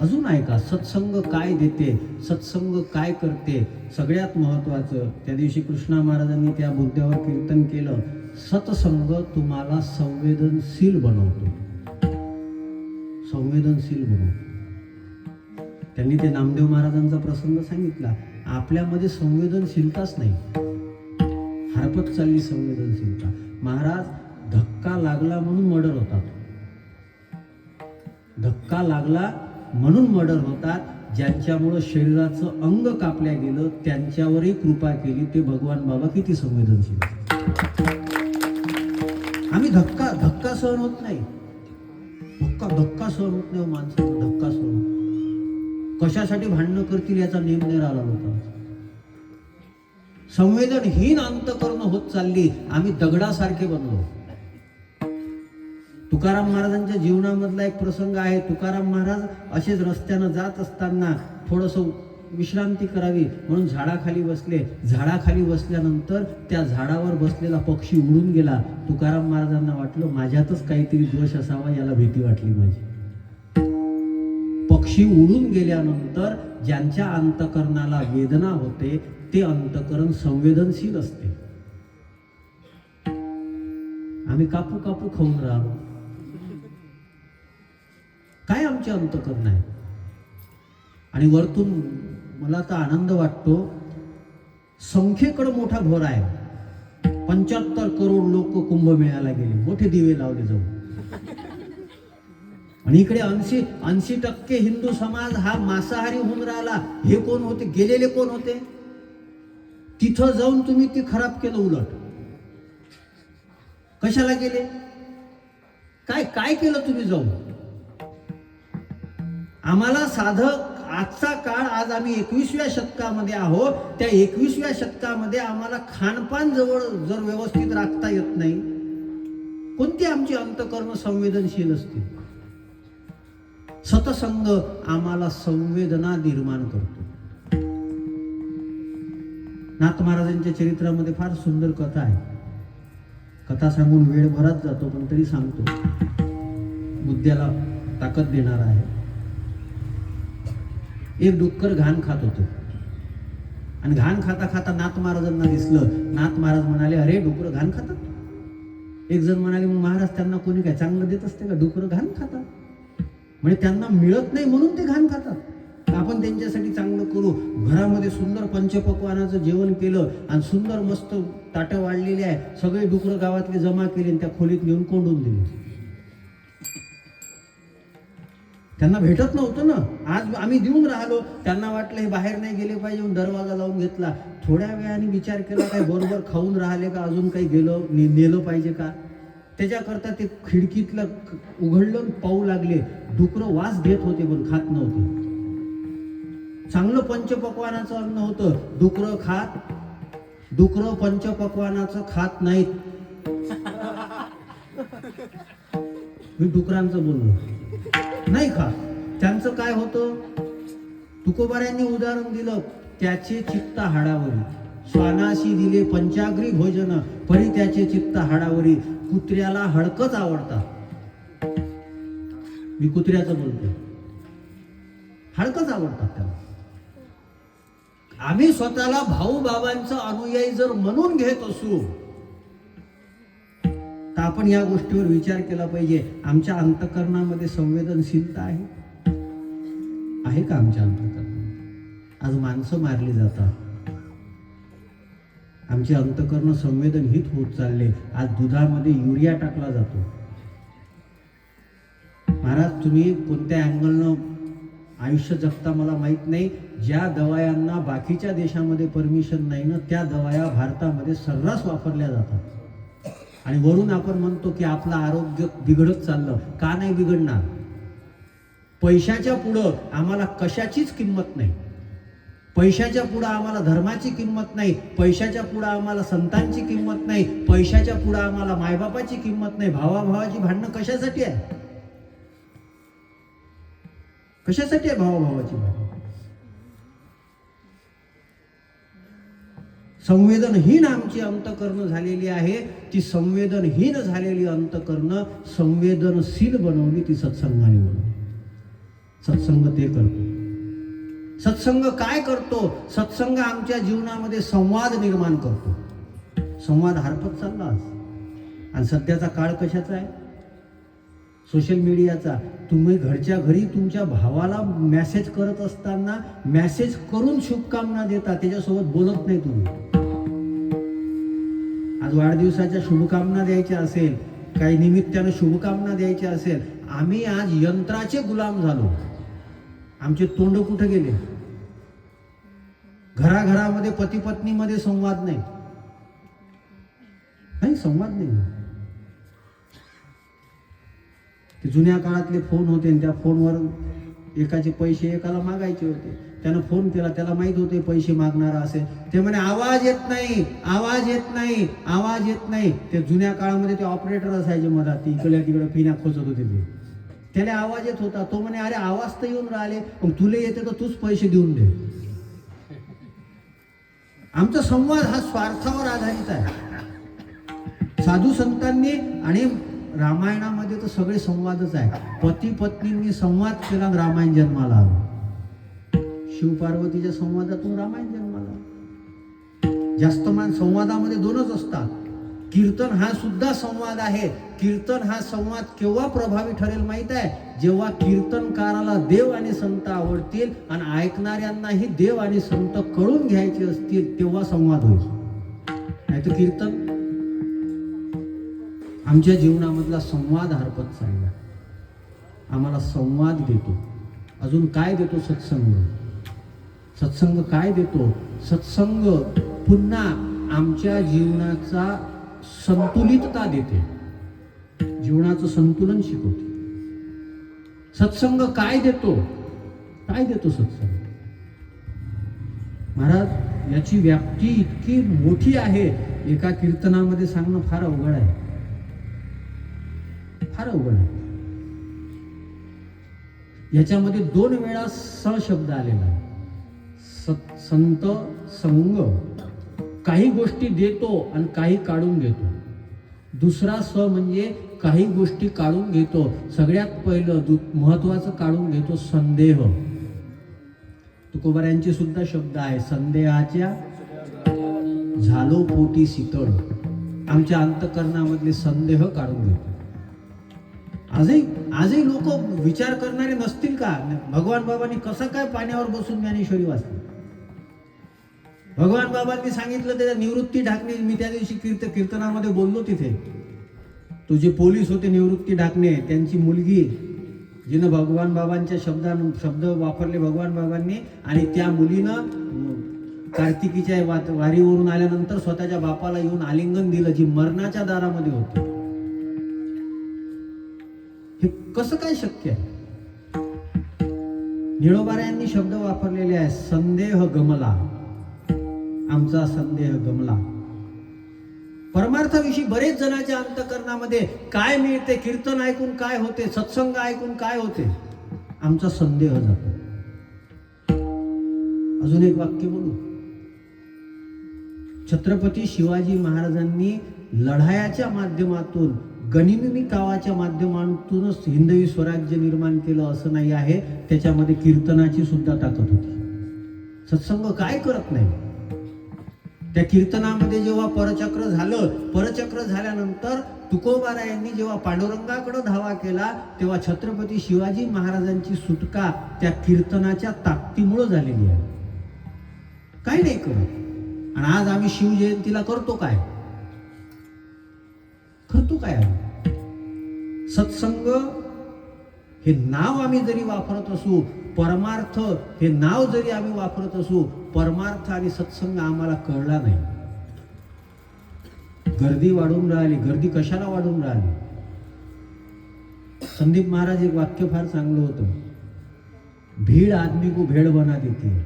अजून आहे का? सत्संग काय देते, सत्संग काय करते. सगळ्यात महत्वाचं त्या दिवशी कृष्णा महाराजांनी त्या मुद्द्यावर कीर्तन केलं. सत्संग तुम्हाला संवेदनशील बनवतो. त्यांनी ते नामदेव महाराजांचा प्रसंग सांगितला. आपल्यामध्ये संवेदनशीलताच नाही, हरपत चालली संवेदनशीलता. महाराज धक्का लागला म्हणून मर्डर होतात. धक्का लागला म्हणून मर्डर होतात. ज्यांच्यामुळं शरीराचं अंग कापल्या गेलं त्यांच्यावरही कृपा केली. ते भगवान बाबा किती संवेदनशील. आम्ही धक्का सहन होत नाही. धक्का सहन होत नाही माणसाला. धक्का सहन कशासाठी भांडणं करतील याचा नेम नाही राहिला होता. संवेदनहीन अंतःकरण होत चालली. आम्ही दगडासारखे बनलो. तुकाराम महाराजांच्या जीवनामधला एक प्रसंग आहे. तुकाराम महाराज असेच रस्त्यानं जात असताना थोडंसं विश्रांती करावी म्हणून झाडाखाली बसले. झाडाखाली बसल्यानंतर त्या झाडावर बसलेला पक्षी उडून गेला. तुकाराम महाराजांना वाटलं माझ्यातच काहीतरी दोष असावा, याला भीती वाटली माझी. पक्षी उडून गेल्यानंतर ज्यांच्या अंतःकरणाला वेदना होते ते अंतःकरण संवेदनशील असते. आम्ही कापू कापू खाऊन राहिलो. काय आमचे अंतःकरण आहे. आणि वरतून मला तर आनंद वाटतो, संख्येकडे मोठा भर आहे. 75 करोड लोक कुंभमेळ्याला गेले, मोठे दिवे लावले जाऊन. आणि इकडे 80% हिंदू समाज हा मांसाहारी होऊन राहिला. हे कोण होते, गेलेले कोण होते? तिथं जाऊन तुम्ही ती खराब केलं. उलट कशाला गेले? काय केलं तुम्ही जाऊन? आम्हाला साधं आजचा काळ, आज आम्ही 21व्या शतकामध्ये आहोत. त्या 21व्या शतकामध्ये आम्हाला खानपान जवळ जर व्यवस्थित राखता येत नाही, कोणती आमची अंतःकरण संवेदनशील असतील? सत्संग आम्हाला संवेदना निर्माण करतो. नाथ महाराजांच्या चरित्रामध्ये फार सुंदर कथा आहे. कथा सांगून वेळ भरात जातो, पण तरी सांगतो, मुद्द्याला ताकद देणार आहे. एक डुक्कर घाण खात होतं आणि घाण खाता खाता नाथ महाराजांना दिसलं. नाथ महाराज म्हणाले, अरे डुकर घाण खातात. एक जण म्हणाले, मग महाराज त्यांना कोणी काय चांगलं देत असते का? डुकर घाण खातात. म्हणजे त्यांना मिळत नाही म्हणून ते घाण खातात. आपण त्यांच्यासाठी चांगलं करू. घरामध्ये सुंदर पंचपक्वानाचं जेवण केलं आणि सुंदर मस्त ताटं वाढलेली आहे. सगळे डुकरं गावातले जमा केले आणि त्या खोलीत नेऊन कोंडून दिले. त्यांना भेटत नव्हतं ना. आज आम्ही देऊन राहिलो. त्यांना वाटलं हे बाहेर नाही गेले पाहिजे, दरवाजा लावून घेतला. थोड्या वेळाने विचार केला, काय बरोबर खाऊन राहिले का, अजून काही नेलं पाहिजे का? त्याच्याकरता ते खिडकीतलं उघडलं, पाहू लागले. डुकरं वास घेत होते पण खात नव्हते. चांगलं पंचपक्वानाचं अन्न होतं. डुकरं पंचपक्वानाचं खात नाहीत. मी डुकरांचं बोललो, नाही खात. त्यांचं काय होतं? तुकोबाऱ्यांनी उदाहरण दिलं, त्याचे चित्त हाडावरी. श्वानाशी दिले पंचाग्री भोजन, परी त्याचे चित्त हाडावरी. कुत्र्याला हडकच आवडतात. मी कुत्र्याचं बोलतो, हडकच आवडतात त्याला. आम्ही स्वतःला भाऊ बाबांचं अनुयायी जर म्हणून घेत असू तर आपण या गोष्टीवर विचार केला पाहिजे. आमच्या अंतःकरणामध्ये संवेदनशीलता आहे का? आमच्या अंतःकरणात आज माणसं मारली जातात. आमचे अंतःकरण संवेदनहीन होत चालले. आज दुधामध्ये युरिया टाकला जातो. महाराज, तुम्ही कोणत्या अँगलनं आयुष्य जगता मला माहित नाही. ज्या दवायांना बाकीच्या देशामध्ये परमिशन नाही ना, त्या दवाया भारतामध्ये सर्रास वापरल्या जातात. आणि वरून आपण म्हणतो की आपलं आरोग्य बिघडत चाललं. का नाही बिघडणार? पैशाच्या पुढं आम्हाला कशाचीच किंमत नाही. पैशाच्या पुढं आम्हाला धर्माची किंमत नाही. पैशाच्या पुढं आम्हाला संतांची किंमत नाही. पैशाच्या पुढं आम्हाला मायबापाची किंमत नाही. भावाभावाची भांडणं कशासाठी आहे? कशासाठी आहे भावाभावाची भांडणं? संवेदनहीन आमची अंतःकरण झालेली आहे. ती संवेदनहीन झालेली अंतःकरण संवेदनशील बनवली ती सत्संगाने बनवली. सत्संग ते करतो. सत्संग काय करतो? सत्संग आमच्या जीवनामध्ये संवाद निर्माण करतो. संवाद हरपत चालला आज. आणि सध्याचा काळ कशाचा आहे? सोशल मीडियाचा. तुम्ही घरच्या घरी तुमच्या भावाला मेसेज करत असताना मेसेज करून शुभकामना देता, त्याच्यासोबत बोलत नाही तुम्ही. आज वाढदिवसाच्या शुभकामना द्यायच्या असेल, काही निमित्तानं शुभकामना द्यायच्या असेल, आम्ही आज यंत्राचे गुलाम झालो. आमचे तोंड कुठे गेले? घराघरामध्ये पती पत्नीमध्ये संवाद नाही. संवाद नाही. ते जुन्या काळातले फोन होते, त्या फोनवर एकाचे पैसे एकाला मागायचे होते. त्यानं फोन केला, त्याला माहित होते पैसे मागणारा असेल. ते म्हणे आवाज येत नाही, आवाज येत नाही, आवाज येत नाही. ते जुन्या काळामध्ये ते ऑपरेटर असायचे मधात, ती इकडल्या तिकडे पिण्या खोचत होते ते. त्याला आवाज येत होता. तो म्हणे अरे आवाज तर येऊन राहिले, मग तुला येते तर तूच पैसे देऊन दे. आमचा संवाद हा स्वार्थावर आधारित आहे. साधू संतांनी आणि रामायणामध्ये तर सगळे संवादच आहे. पती पत्नींनी संवाद केला, रामायण जन्माला आला. शिवपार्वतीच्या संवादातून रामायण जन्माला. जास्त मान संवादामध्ये दोनच असतात. कीर्तन हा सुद्धा संवाद आहे. कीर्तन हा संवाद केव्हा प्रभावी ठरेल माहित आहे? जेव्हा कीर्तनकाराला देव आणि संत आवडतील आणि ऐकणाऱ्यांनाही देव आणि संत कळून घ्यायचे असतील, तेव्हा संवाद होईल. नाही तर कीर्तन आमच्या जीवनामधला संवाद हरपत चालला. आम्हाला संवाद देतो. अजून काय देतो? सत्संग. सत्संग काय देतो? सत्संग पुन्हा आमच्या जीवनाचा संतुलितता देते, जीवनाचं संतुलन शिकवते. सत्संग काय देतो? काय देतो सत्संग? महाराज, याची व्याप्ती इतकी मोठी आहे, एका कीर्तनामध्ये सांगणं फार अवघड आहे, फार अवघड आहे. याच्यामध्ये 2 वेळा स शब्द आलेला आहे. संत संग. काही गोष्टी देतो आणि काही काढून घेतो. दुसरा स म्हणजे काही गोष्टी काढून घेतो. सगळ्यात पहिलं महत्वाचं काढून घेतो संदेह. तुकोबारायांचे सुद्धा शब्द आहे, संदेहाच्या झालो पोटी शीतळ. आमच्या अंतःकरणामधले संदेह काढून घेतो. आजही लोक विचार करणारे नसतील का? भगवान बाबांनी कसं काय पाण्यावर बसून ज्ञानेश्वरी वाचली? भगवान बाबांनी सांगितलं त्याच्या निवृत्ती ढाकणे. मी त्या दिवशी कीर्तनामध्ये बोललो तिथे. तो जे पोलीस होते निवृत्ती ढाकणे, त्यांची मुलगी, जिनं भगवान बाबांच्या शब्द वापरले भगवान बाबांनी, आणि त्या मुलीनं कार्तिकीच्या वारीवरून आल्यानंतर स्वतःच्या बापाला येऊन आलिंगन दिलं, जी मरणाच्या दारामध्ये होती. हे कसं काय शक्य आहे? निळोबारायांनी शब्द वापरलेले आहे, संदेह गमला. आमचा संदेह गमला. परमार्थाविषयी बरेच जणांच्या अंतःकरणामध्ये काय मिळते, कीर्तन ऐकून काय होते, सत्संग ऐकून काय होते, आमचा संदेह जातो. अजून एक वाक्य बोलू. छत्रपती शिवाजी महाराजांनी लढायाच्या माध्यमातून, गनिमी कावाच्या माध्यमातूनच हिंदवी स्वराज्य निर्माण केलं असं नाही आहे. त्याच्यामध्ये कीर्तनाची सुद्धा ताकद होती. सत्संग काय करत नाही. त्या कीर्तनामध्ये जेव्हा परचक्र झालं, परचक्र झाल्यानंतर तुकोबारायांनी जेव्हा पांडुरंगाकडे धावा केला, तेव्हा छत्रपती शिवाजी महाराजांची सुटका त्या कीर्तनाच्या ताकदीमुळे झालेली आहे. काय नाही करत. आणि आज आम्ही शिवजयंतीला करतो काय? करतो काय? सत्संग हे नाव आम्ही जरी वापरत असू, परमार्थ हे नाव जरी आम्ही वापरत असू, परमार्थ आणि सत्संग आम्हाला कळला नाही. गर्दी वाढून राहिली. गर्दी कशाला वाढून राहिली? संदीप महाराज एक वाक्य फार चांगलं होतं, भीड़ आदमी को भेड़ बना देती है.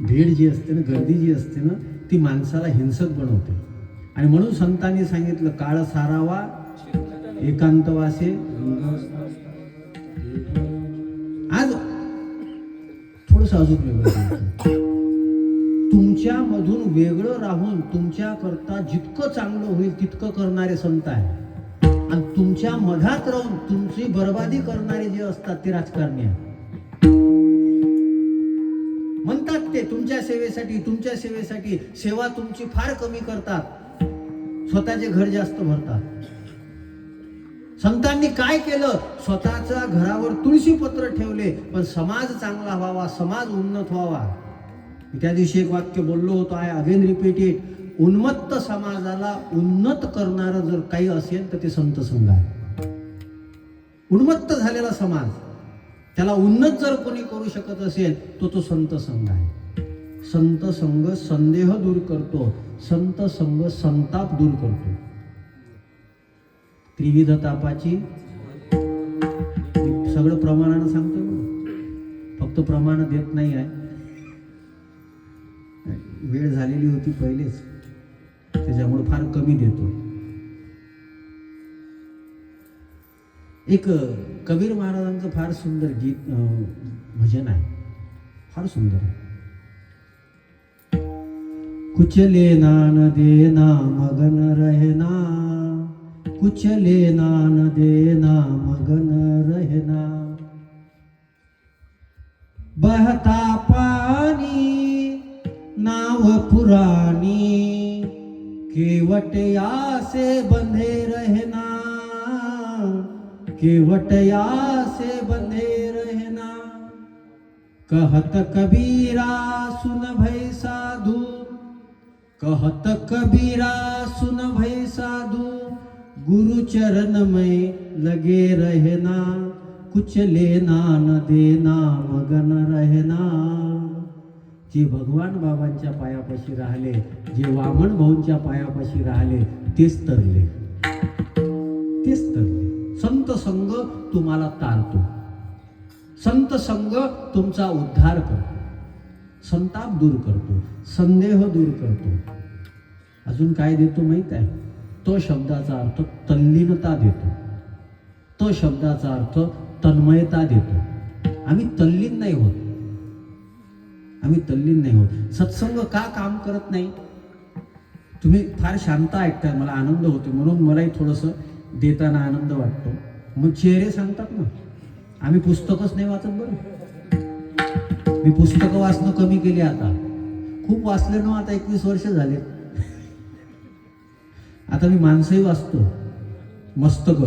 भीड़ जी असते ना, गर्दी जी असते ना, ती माणसाला हिंसक बनवते. आणि म्हणून संतांनी सांगितलं, काळ सारावा एकांतवासे. आज थोडंसं अजून वेगळं, तुमच्या मधून वेगळं राहून तुमच्या करता जितकं चांगलं होईल तितकं करणारे संत आहे. आणि तुमच्या मधात राहून तुमची बर्बादी करणारे जे असतात ते राजकारणी आहे. म्हणतात ते तुमच्या सेवेसाठी सेवा तुमची फार कमी करतात, स्वतःचे घर जास्त भरतात. संतांनी काय केलं? स्वतःच्या घरावर तुळशी पत्र ठेवले, पण समाज चांगला व्हावा, समाज उन्नत व्हावा. त्या दिवशी एक वाक्य बोललो होतो, आय अगेन रिपीट इट, उन्मत्त समाजाला उन्नत करणारं जर काही असेल तर ते संत संघ आहे. उन्मत्त झालेला समाज, त्याला उन्नत जर कोणी करू शकत असेल तो संत संघ आहे. संत संघ संदेह दूर करतो, संत संघ संताप दूर करतो. त्रिविध तापाची सगळं प्रमाणानं सांगतो ना, फक्त प्रमाण देत नाही आहे. वेळ झालेली होती पहिलेच, त्याच्यामुळे फार कमी देतो. एक कबीर महाराजांचं फार सुंदर गीत भजन आहे, फार सुंदर आहे. कुछ लेना न देना मगन रहना, कुछ लेना न देना मगन रहना, बहता पानी नाव पुरानी, केवटया से बंधे रहना, केवटया से बंधे रहना. कहत कबीरा सुन भय साधु, कहत कबीरा सुन भय साधु, गुरु चरण में लगे रहना, कुछ लेना न देना मगन रहना. जे भगवान बाबांच्या पायापाशी राहिले, जे वामन भाऊंच्या पायापाशी राहिले, तेच तरले, तेच तरले. संत संग तुम्हाला तारतो, संत संग तुमचा उद्धार करतो, संताप दूर करतो, संदेह दूर करतो. अजून काय देतो माहित आहे? तो शब्दाचा अर्थ तल्लीनता देतो, तो शब्दाचा अर्थ तन्मयता देतो. आम्ही तल्लीन नाही होत, आम्ही तल्लीन नाही होत. सत्संग का काम करत नाही? तुम्ही फार शांत ऐकताय, मला आनंद होतो, म्हणून मलाही थोडंसं देताना आनंद वाटतो. मग चेहरे सांगतात ना, आम्ही पुस्तकच नाही वाचत. बरं, मी पुस्तकं वाचणं कमी केली आता, खूप वाचले ना, आता 21 वर्ष झाले. आता मी माणसंही वाचतो, मस्तक.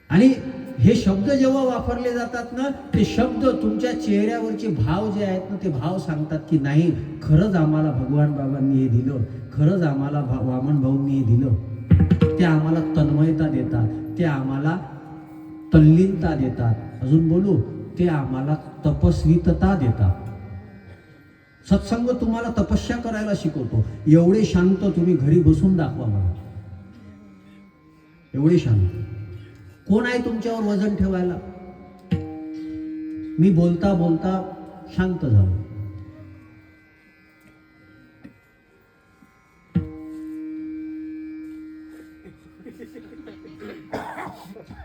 आणि हे शब्द जेव्हा वापरले जातात ना, ते शब्द तुमच्या चेहऱ्यावरचे भाव जे आहेत ना, ते भाव सांगतात की नाही, खरंच आम्हाला भगवान बाबांनी हे दिलं, खरंच आम्हाला वामन भाऊंनी हे दिलं. ते आम्हाला तन्मयता देतात, ते आम्हाला तल्लीनता देतात. अजून बोलू, ते आम्हाला तपस्वितता देतात. सत्संग तुम्हाला तपस्या करायला शिकवतो. एवढे शांत तुम्ही घरी बसून दाखवा मला, एवढे शांत. कोण आहे तुमच्यावर वजन ठेवायला? मी बोलता बोलता शांत झालो.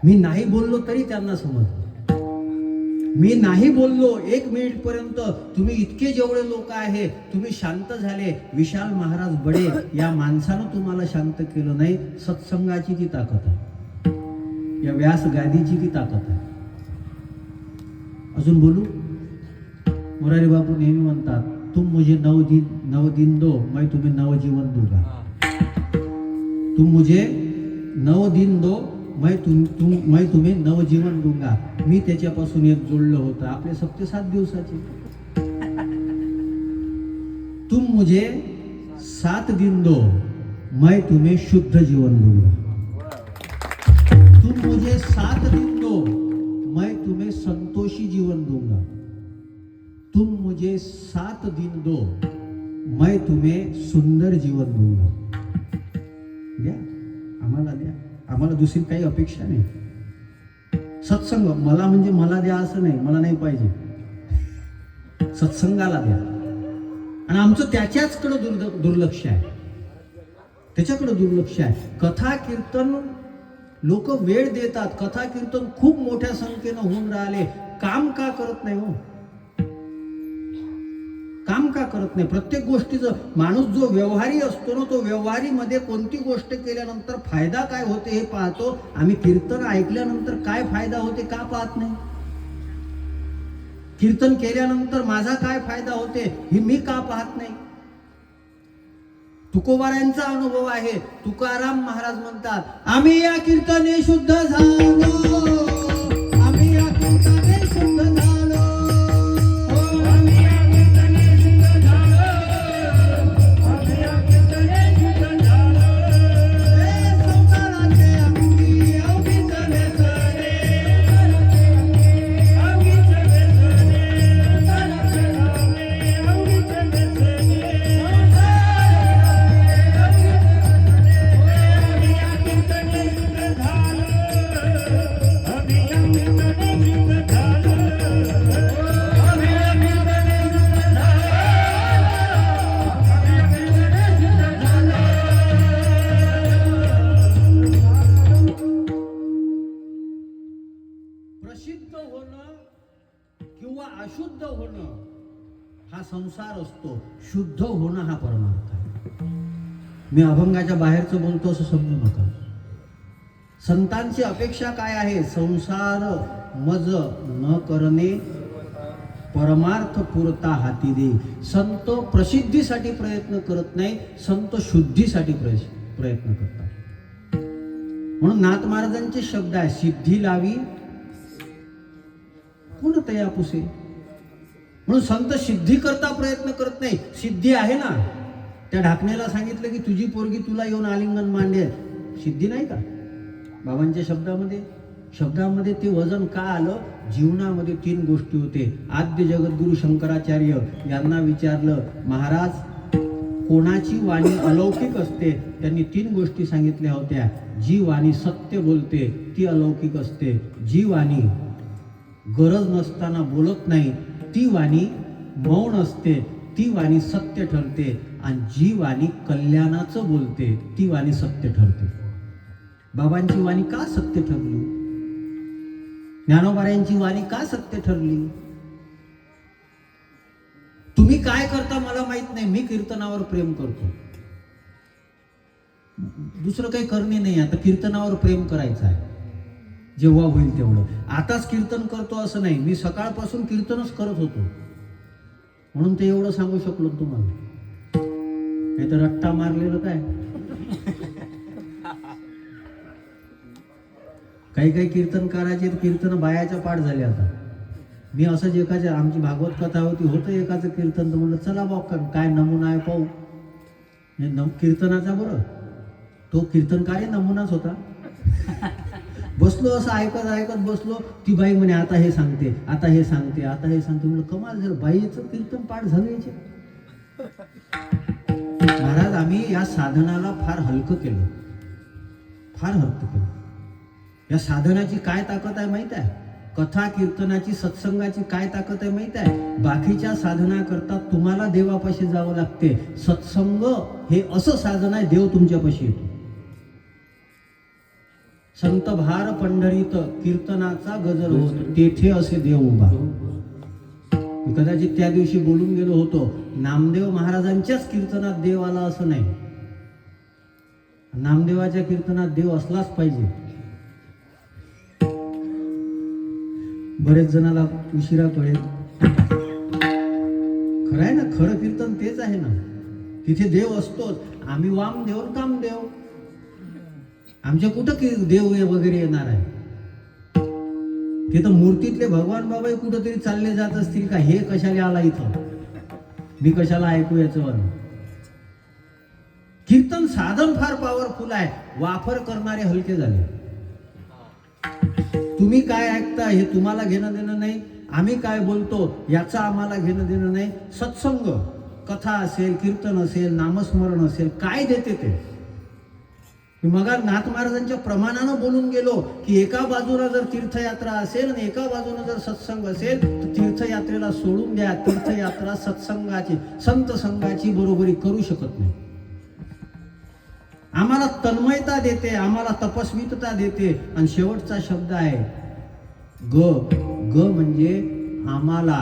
मी नाही बोललो तरी त्यांना समजलं. मी नाही बोललो 1 मिनिट पर्यंत, तुम्ही इतके जेवढे लोक आहे तुम्ही शांत झाले. विशाल महाराज बडे या माणसानं तुम्हाला शांत केलं नाही. सत्संगाची ती ताकद आहे, या व्यास गादीची ती ताकद आहे. अजून बोलू, मुरारी बापू नेहमी म्हणतात, तुम मुझे 9 दिन दो, मैं तुम्हें नवजीवन दूंगा. तुम मुझे 9 दिन दो, मैं तुम्हें नवजीवन दूंगा. मी त्याच्यापासून एक जोडलं होतं, आपले 7 दिवसाचे. तुम मुझे 7 दिन दो, मैं तुम्हें शुद्ध जीवन दूंगा. तुम मुझे 7 दिन दो, मैं तुम्हें संतोषी जीवन दूंगा. तुम मुझे 7 दिन दो, मैं तुम्हें सुंदर जीवन दूंगा. द्या, आम्हाला द्या, आम्हाला दुसरी काही अपेक्षा नाही. सत्संग मला म्हणजे मला द्या असं नाही, मला नाही पाहिजे, सत्संगाला द्या. आणि आमचं त्याच्याचकडे दुर्लक्ष आहे, त्याच्याकडे दुर्लक्ष आहे. कथा कीर्तन लोक वेळ देतात, कथा कीर्तन खूप मोठ्या संख्येनं होऊन राहिले, काम का करत नाही हो? काम का करत नाही? प्रत्येक गोष्टीचं माणूस जो व्यवहारी असतो ना, तो व्यवहारीमध्ये कोणती गोष्ट केल्यानंतर फायदा काय होते हे पाहतो. आम्ही कीर्तन ऐकल्यानंतर काय फायदा होते का पाहत नाही. कीर्तन केल्यानंतर माझा काय फायदा होते हे मी का पाहत नाही. तुकोबारायांचा अनुभव आहे. तुकाराम महाराज म्हणतात, आम्ही या कीर्तने शुद्ध झालो, आम्ही या कीर्तने शुद्ध झालो. अभी संसार असतो, शुद्ध होणं हा परमार्थ आहे. मी अभंगाच्या बाहेरचं बोलतो असं समजू नका. संतांची अपेक्षा काय आहे? संसार मज न करणे, परमार्थ पुरता हाती दे. संत प्रसिद्धीसाठी प्रयत्न करत नाही, संत शुद्धीसाठी प्रयत्न करतात. म्हणून नाथ महाराजांचे शब्द आहे, सिद्धी लावी कोण तया पुसे. म्हणून संत सिद्धी करता प्रयत्न करत नाही. सिद्धी आहे ना, त्या ढाकण्याला सांगितलं की तुझी पोरगी तुला येऊन आलिंगन मांडेल, सिद्धी नाही का? बाबांच्या शब्दामध्ये ते वजन का आलं? जीवनामध्ये 3 गोष्टी होते. आद्य जगद्गुरु शंकराचार्य यांना विचारलं, महाराज कोणाची वाणी अलौकिक असते? त्यांनी 3 गोष्टी सांगितल्या होत्या. जी वाणी सत्य बोलते ती अलौकिक असते, जी वाणी गरज नसताना बोलत नाही ती वाणी मौन असते, ती वाणी सत्य ठरते, आणि जी वाणी कल्याणाचं बोलते ती वाणी सत्य ठरते. बाबांची वाणी का सत्य ठरली? ज्ञानोबाऱ्यांची वाणी का सत्य ठरली? तुम्ही काय करता मला माहित नाही, मी कीर्तनावर प्रेम करतो. दुसरं काही करणे नाही. आता कीर्तनावर प्रेम करायचं आहे, जेव्हा होईल तेवढं. आताच कीर्तन करतो असं नाही, मी सकाळपासून कीर्तनच करत होतो, म्हणून ते एवढं सांगू शकलो तुम्हाला. नाही तर रट्टा मारलेलं काय. काही कीर्तनकाराचे कीर्तन बायाच्या पाठ झाले. आता मी असंच एकाच्या, आमची भागवत कथा होतं एकाचं कीर्तन, तर म्हणलं चला बा काय नमुना आहे पाहू. कीर्तनाचा बरं, तो कीर्तनकार नमुनाच होता. बसलो असं ऐकत बसलो, ती बाई म्हणे आता हे सांगते, आता हे सांगते, आता हे सांगते. म्हणलं कमाल जर बाईचं कीर्तन पाठ झालं याचे. महाराज आम्ही या साधनाला फार हलकं केलं, फार हलकं केलं. या साधनाची काय ताकद आहे माहित आहे? कथा कीर्तनाची सत्संगाची काय ताकद आहे माहित आहे? बाकीच्या साधना करता तुम्हाला देवापाशी जावं लागते. सत्संग हे असं साधन आहे, देव तुमच्यापाशी येतो. संत भार पंढरीत कीर्तनाचा गजर होत, तेथे असे देव उभा. कदाचित त्या दिवशी बोलून गेलो होतो, नामदेव महाराजांच्याच कीर्तनात देव आला असं नाही. नामदेवाच्या कीर्तनात देव असलाच पाहिजे. बरेच जणाला उशिरा कळेल, खरं आहे ना, खरं कीर्तन तेच आहे ना, तिथे देव असतोच. आम्ही वामदेव कामदेव, आमच्या कुठं देव वगैरे येणार आहे? ते तर मूर्तीतले भगवान बाबा कुठंतरी चालले जात असतील का? हे कशाला आला इथं, मी कशाला ऐकू याचं? कीर्तन साधन फार पॉवरफुल आहे, वापर करणारे हलके झाले. तुम्ही काय ऐकता हे तुम्हाला घेणं देणं नाही, आम्ही काय बोलतो याचा आम्हाला घेणं देणं नाही. सत्संग, कथा असेल, कीर्तन असेल, नामस्मरण असेल, काय देते ते? मग नाथ महाराजांच्या प्रमाणानं बोलून गेलो की एका बाजूला जर तीर्थयात्रा असेल आणि एका बाजूला जर सत्संग असेल तर तीर्थयात्रेला सोडून द्या. तीर्थयात्रा सत्संगाची, संत संघाची बरोबरी करू शकत नाही. आम्हाला तन्मयता देते, आम्हाला तपस्वितता देते. आणि शेवटचा शब्द आहे ग म्हणजे आम्हाला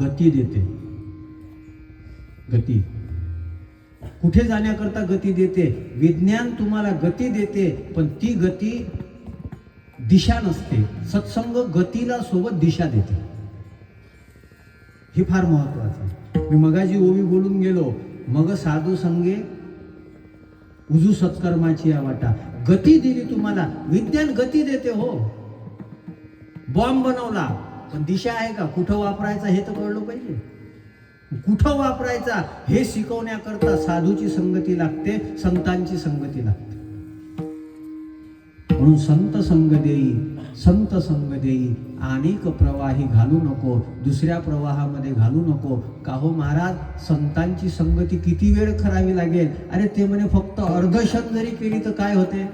गती देते. गती कुठे जाण्याकरता गती देते? विज्ञान तुम्हाला गती देते, पण ती गती दिशा नसते. सत्संग गतीला सोबत दिशा देते. हे फार महत्वाचं. मी मगाची ओवी बोलून गेलो, मग साधू संगे उजू सत्कर्माची वाटा. गती दिली तुम्हाला, विज्ञान गती देते. हो, बॉम्ब बनवला, पण दिशा आहे का? कुठं वापरायचा हे तर कळलं पाहिजे. कुठं वापरायचा हे शिकवण्याकरता साधूची संगती लागते, संतांची संगती लागते. म्हणून संत संग देई, संत संग देई, अनेक प्रवाही घालू नको, दुसऱ्या प्रवाहामध्ये घालू नको. का हो महाराज, संतांची संगती किती वेळ करावी लागेल? अरे ते म्हणे फक्त अर्धक्षण जरी केली तर काय होते?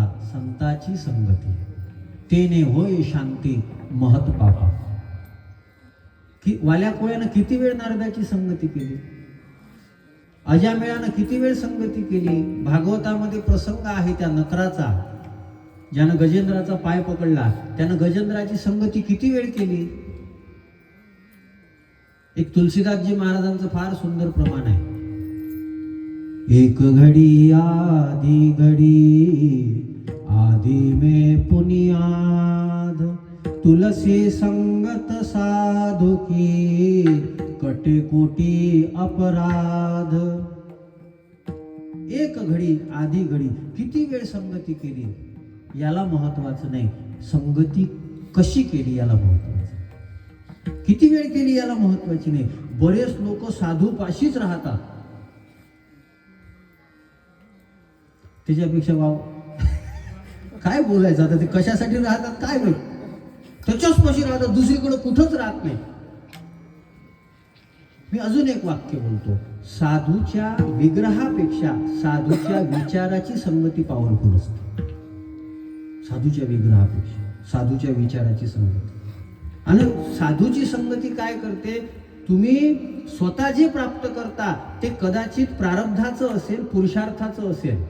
घडता संताची संगती, तेने होय शांती महत पापा. की वाल्या कोळ्यानं किती वेळ नारदाची संगती केली, अजामेळानं किती वेळ संगती केली. भागवतामध्ये प्रसंग आहे त्या नकराचा, ज्यानं गजेंद्राचा पाय पकडला त्यानं गजेंद्राची संगती किती वेळ केली. एक तुलसीदासजी महाराजांचं फार सुंदर प्रमाण आहे. एक घडी आधी में पुनियाद, तुलसी संगत साधु की कटे कोटी अपराध. एक घडी आधी घडी, किती वेळ संगती केली याला महत्वाचं नाही, संगती कशी केली याला महत्वाचं. किती वेळ केली याला महत्वाची नाही. बरेच लोक साधूपाशीच राहतात, त्याच्यापेक्षा भाव काय बोलायचं आता, ते कशासाठी राहतात काय माहित, त्याच्याचपाशी राहतात, दुसरीकडे कुठंच राहत नाही. मी अजून एक वाक्य बोलतो, साधूच्या विग्रहापेक्षा साधूच्या विचाराची संगती पॉवरफुल असते. साधूच्या विग्रहापेक्षा साधूच्या विचाराची संगती. आणि साधूची संगती काय करते, तुम्ही स्वतः जे प्राप्त करता ते कदाचित प्रारब्धाचं असेल, पुरुषार्थाचं असेल,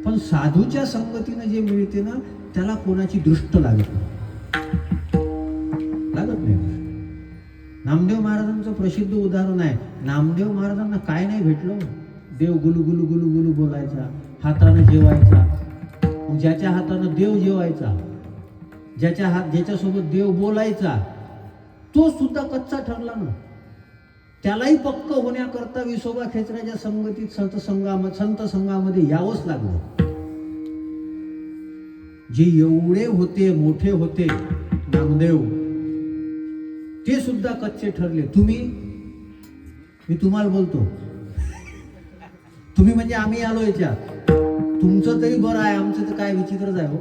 पण साधूच्या संगतीनं जे मिळते ना त्याला कोणाची दृष्ट लागत नाही. नामदेव महाराजांचं प्रसिद्ध उदाहरण आहे. नामदेव महाराजांना काय नाही भेटलं, देव गुलू गुलू गुलू गुलू बोलायचा, हाताने जेवायचा, ज्याच्या हातानं देव जेवायचा, ज्याच्यासोबत देव बोलायचा, तो सुद्धा कच्चा ठरला ना. त्यालाही पक्क होण्याकरता विसोबा खेचराच्या संगतीत संत संघामध्ये यावंच लागलं. जे एवढे होते, मोठे होते नामदेव, ते सुद्धा कच्चे ठरले. मी तुम्हाला बोलतो, तुम्ही म्हणजे आम्ही आलो याच्यात, तुमचं तरी बरं आहे, आमचं तर काय विचित्रच आहे हो.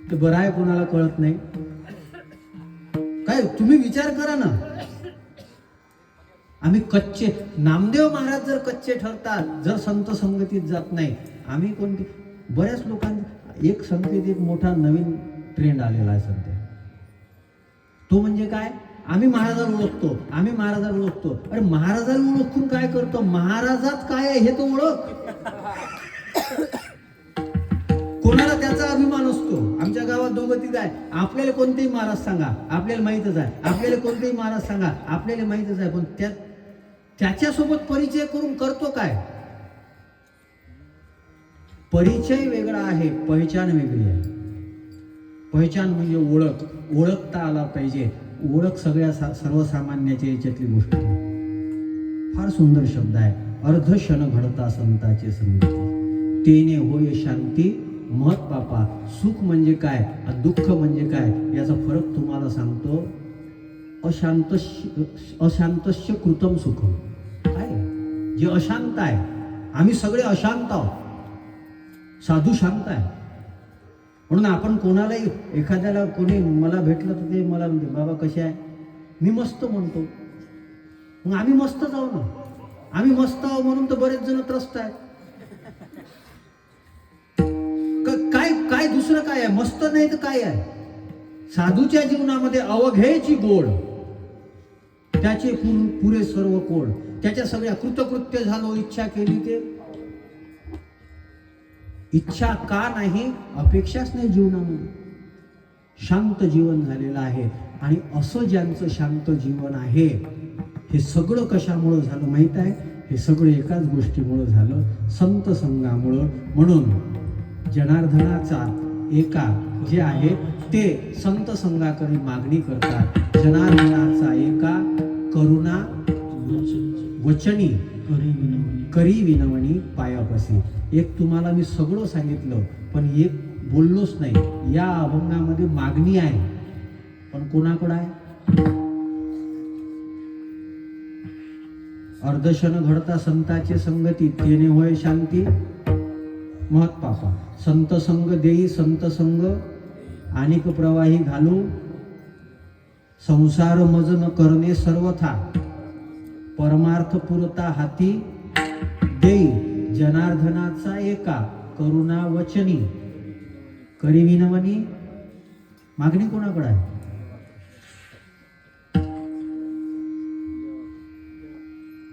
ते बरं आहे कोणाला कळत नाही काय. तुम्ही विचार करा ना, आम्ही कच्चे. नामदेव महाराज जर कच्चे ठरतात, जर संत संगतीत जात नाही, आम्ही कोणते. बऱ्याच लोकांनी एक संगतीत एक मोठा नवीन ट्रेंड आलेला आहे सध्या. तो म्हणजे काय, आम्ही महाराजाला ओळखतो, आम्ही महाराजाला ओळखतो. अरे महाराजाला ओळखून काय करतो, महाराजात काय आहे हे तो ओळख. कोणाला त्याचा अभिमान असतो. आमच्या गावात दोघं तिघ आहे, आपल्याला कोणतेही महाराज सांगा आपल्याला माहीतच आहे, आपल्याला कोणतेही महाराज सांगा आपल्याला माहीतच आहे, पण त्याच्यासोबत परिचय करून करतो काय. परिचय वेगळा आहे, पहिचान वेगळी आहे. पहिचान म्हणजे ओळख, ओळखता आला पाहिजे. ओळख सगळ्या सर्वसामान्याच्या याच्यातली गोष्ट आहे. फार सुंदर शब्द आहे. अर्धक्षण घडता संताचे संगती, तेने होय शांती महत पापा. सुख म्हणजे काय आणि दुःख म्हणजे काय याचा फरक तुम्हाला सांगतो. अशांतस्य कृतम सुखम. काय जे अशांत आहे, आम्ही सगळे अशांत आहोत, साधू शांत आहे. म्हणून आपण कोणालाही, एखाद्याला कोणी मला भेटलं तर ते मला म्हणते बाबा कसे आहे, मी मस्त म्हणतो. मग आम्ही मस्तच आहो ना, आम्ही मस्त आहो म्हणून तर बरेच जण त्रस्त आहेत. काय काय दुसरं काय आहे, मस्त नाही तर काय आहे. साधूच्या जीवनामध्ये अवघेची गोड, त्याचे पुरे सर्व कोड, त्याच्या सगळ्या कृतकृत्य झालो, इच्छा केली ते. इच्छा का नाही, अपेक्षाच नाही जीवनामध्ये. शांत जीवन झालेलं आहे. आणि असं ज्यांचं शांत जीवन आहे, हे सगळं कशामुळं झालं माहित आहे, हे सगळं एकाच गोष्टीमुळं झालं, संत संघामुळं. म्हणून जनार्दनाचा एका जे आहे ते संत संघाकडे मागणी करतात. जनार्दनाचा एका करुणा वचनी करी विनवणी पायापाशी. एक तुम्हाला मी सगळं सांगितलं पण एक बोललोच नाही. या अभंगामध्ये मागणी आहे, पण कोणाकडे आहे. अर्धशन घडता संताचे संगती, तेने होय शांती महत पापा. संत संग देई संत संग, अनेक प्रवाही घालू, संसार मज न करणे सर्वथा, परमार्थ पुरता हाती देई जनार्दनाचा एका करुणा वचनी करी विनवणी. मागणी कोणाकडे आहे?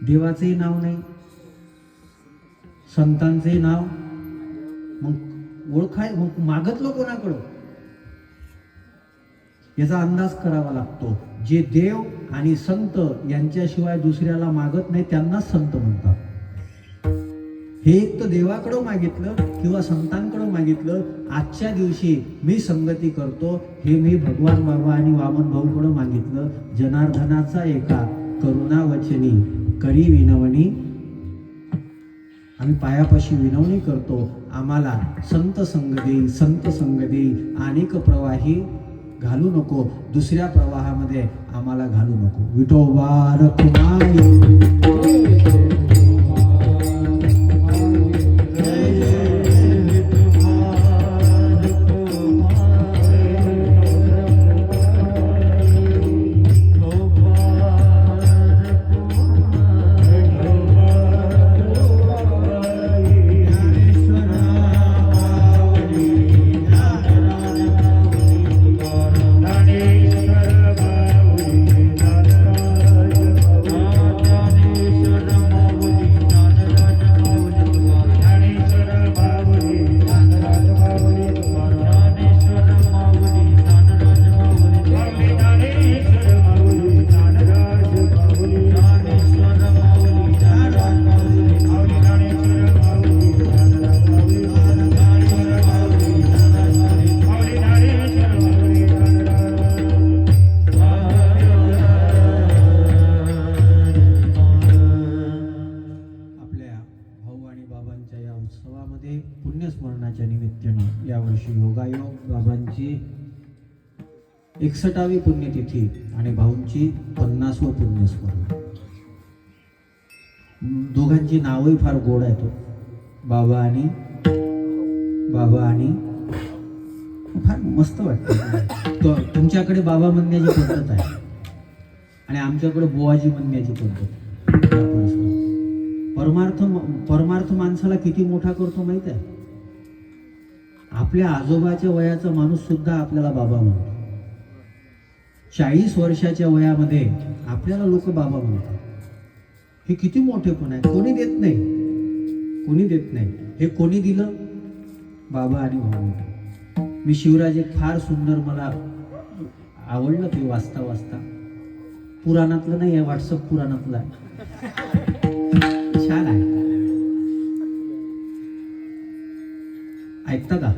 देवाचंही नाव नाही, संतांचंही नाव, मग ओळखाय, मग मागतलं कोणाकडं? याचा अंदाज करावा लागतो. जे देव आणि संत यांच्याशिवाय दुसऱ्याला मागत नाही त्यांनाच संत म्हणतात. हे एक तर देवाकडं मागितलं किंवा संतांकडं मागितलं. आजच्या दिवशी मी संगती करतो, हे मी भगवान बाबा आणि वामन भाऊकडं मागितलं. जनार्दनाचा एका करुणा वचनी करी विनवणी. आम्ही पायापाशी विनवणी करतो, आम्हाला संत संग देई, संत संग देई. अनेक प्रवाही घालू नको, दुसऱ्या प्रवाहामध्ये आम्हाला घालू नको. विठोबा रखुमाई. पुण्यस्मरणाच्या निमित्तानं यावर्षी योगायोग बाबांची 61वी पुण्यतिथी आणि भाऊंची 50वं पुण्यस्मरण. दोघांची नावही फार गोड आहेत. बाबा आणि फार मस्त वाटतं. तुमच्याकडे बाबा म्हणण्याची पद्धत आहे आणि आमच्याकडे बुवाजी म्हणण्याची पद्धत. परमार्थ माणसाला किती मोठा करतो माहित आहे? आपल्या आजोबाच्या वयाचा माणूस सुद्धा आपल्याला बाबा म्हणतो. 40 वर्षाच्या वयामध्ये आपल्याला लोक बाबा म्हणतात. हे किती मोठेपण आहे. कोणी देत नाही. हे कोणी दिलं? बाबा आणि भाऊ. मी शिवराज एक फार सुंदर, मला आवडलं ते वाचता पुराणातलं नाही आहे, व्हॉट्सअप पुराणातलं आहे. छान आहे, ऐकता का?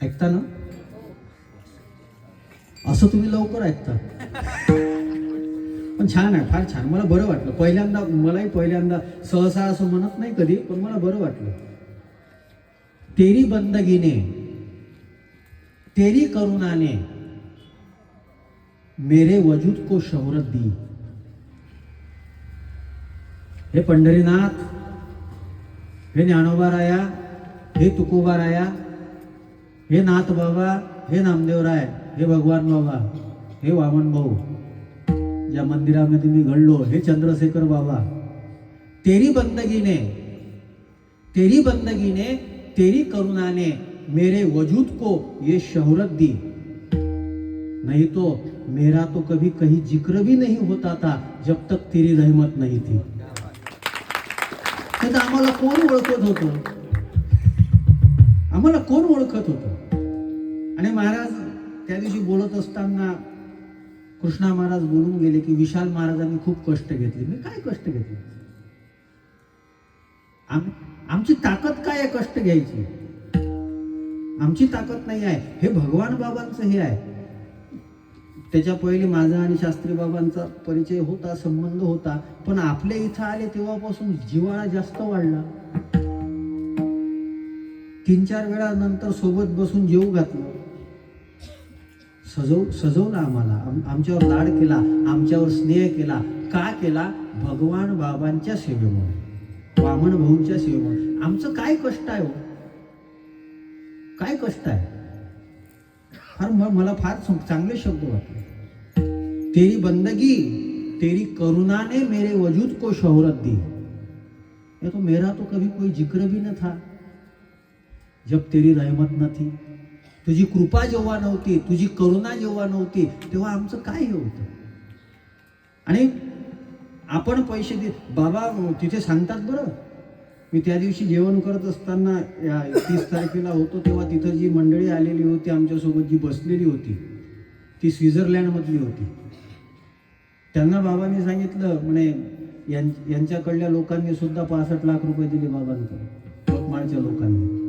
ऐकता ना? असं तुम्ही लवकर ऐकता, पण छान आहे, फार छान. मला बरं वाटलं. मलाही पहिल्यांदा सहसा असं म्हणत नाही कधी, पण मला बरं वाटलं. तेरी बंदगी ने तेरी करुणा ने मेरे वजूद को शोहरत दी. हे पंढरीनाथ, हे ज्ञानोबाराया, हे तुकोबाराया, हे नाथ बाबा, हे नामदेवराय, हे भगवान बाबा, हे वामन भाऊ, ज्या मंदिरामध्ये मी घडलो, हे चंद्रशेखर बाबा. तेरी बंदगी ने तेरी करुणा ने मेरे वजूद को ये शोहरत दी. नहीं तो मेरा तो कभी कहीं जिक्र भी नहीं होता था जब तक तेरी रहमत नहीं थी. आम्हाला कोण ओळखत होतं? आणि महाराज त्या दिवशी बोलत असताना कृष्णा महाराज बोलून गेले की विशाल महाराजांनी खूप कष्ट घेतले. मी काय कष्ट घेतले? आमची ताकद काय आहे कष्ट घ्यायची? आमची ताकद नाही आहे. हे भगवान बाबांचं हे आहे. त्याच्या पहिले माझा आणि शास्त्री बाबांचा परिचय होता, संबंध होता, पण आपल्या इथं आले तेव्हापासून जिव्हाळा जास्त वाढला. 3-4 वेळा नंतर सोबत बसून जेवू घातलं, सजवलं आम्हाला, आमच्यावर लाड केला, आमच्यावर स्नेह केला. का केला? भगवान बाबांच्या सेवेमुळे, वामन भाऊंच्या सेवेमुळे. आमचं काय कष्ट आहे? काय कष्ट आहे? मला फार चांगले शब्द वाटले. तेरी बंदगी तेरी करुणा ने मेरे वजूद को शोहरत दी. ये तो मेरा तो कभी कोई जिक्र भी न था जब तेरी रहमत न थी. तुझी कृपा जेव्हा नव्हती, तुझी करुणा जेव्हा नव्हती, तेव्हा आमचं काय हे होतं. आणि आपण पैसे दे बाबा तिथे सांगतात बरं. मी त्या दिवशी जेवण करत असताना 30 तारखेला होतो तेव्हा तिथं जी मंडळी आलेली होती आमच्यासोबत, जी बसलेली होती ती स्वित्झर्लंडमधली होती. त्यांना बाबांनी सांगितलं म्हणे यांच्याकडल्या लोकांनी सुद्धा 65 लाख रुपये दिले बाबांकडे, यवतमाळच्या लोकांनी.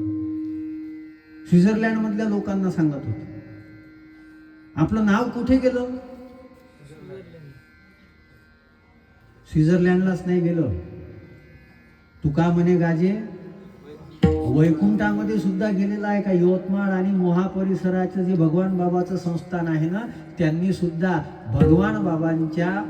स्वित्झर्लंडमधल्या लोकांना सांगत होते. आपलं नाव कुठे गेलं? स्वित्झर्लंडलाच नाही गेलं. तुका म्हणे गाजे वैकुंठामध्ये सुद्धा गेलेला आहे का? यवतमाळ आणि मोहा परिसराचं जे भगवान बाबाचं संस्थान आहे ना, त्यांनी सुद्धा भगवान बाबांच्या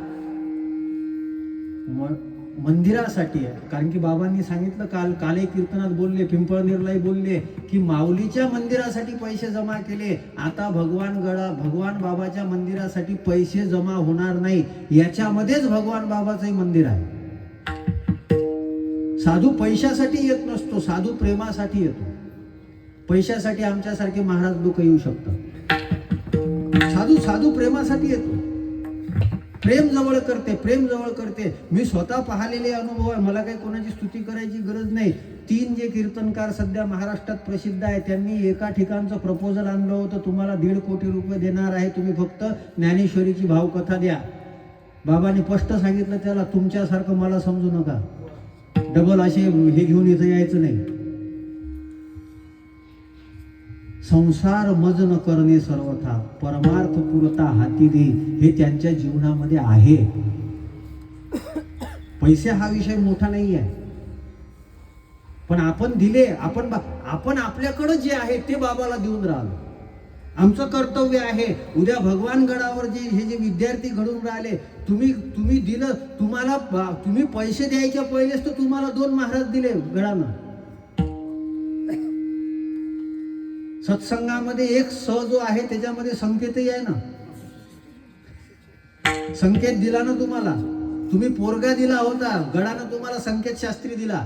मंदिरासाठी, कारण की बाबांनी सांगितलं कालही कीर्तनात बोलले, पिंपळनेरलाही बोलले की माऊलीच्या मंदिरासाठी पैसे जमा केले. आता भगवान बाबाच्या मंदिरासाठी पैसे जमा होणार नाही. याच्यामध्येच भगवान बाबाचंही मंदिर आहे. साधू पैशासाठी येत नसतो, साधू प्रेमासाठी येतो. पैशासाठी आमच्यासारखे महाराज लोक येऊ शकतात. साधू प्रेमासाठी येतो. प्रेम जवळ करते. मी स्वतः पाहिलेले अनुभव आहे. मला काही कोणाची स्तुती करायची गरज नाही. 3 जे कीर्तनकार सध्या महाराष्ट्रात प्रसिद्ध आहे, त्यांनी एका ठिकाणचं प्रपोजल आणलं होतं, तुम्हाला 1.5 कोटी रुपये देणार आहे, तुम्ही फक्त ज्ञानेश्वरीची भावकथा द्या. बाबांनी स्पष्ट सांगितलं त्याला, तुमच्यासारखं मला समजू नका, डबल असे हे घेऊन इथं यायचं नाही. संसार मज न करणे सर्वथा, परमार्थ पुरता हाती दे, हे त्यांच्या जीवनामध्ये आहे. पैसे हा विषय मोठा नाही आहे, पण आपण दिले, आपण आपल्याकडं जे आहे ते बाबाला देऊन राहिलो. आमचं कर्तव्य आहे. उद्या भगवानगडावर हे जे विद्यार्थी घडून राहिले, तुम्ही दिलं, तुम्ही पैसे द्यायच्या पहिलेच तर तुम्हाला 2 महाराज दिले गडानं. सत्संगामध्ये एक जो आहे त्याच्यामध्ये संकेतही आहे ना. संकेत दिला ना तुम्हाला, तुम्ही पोरगा दिला होता, गडानं तुम्हाला संकेत शास्त्री दिला.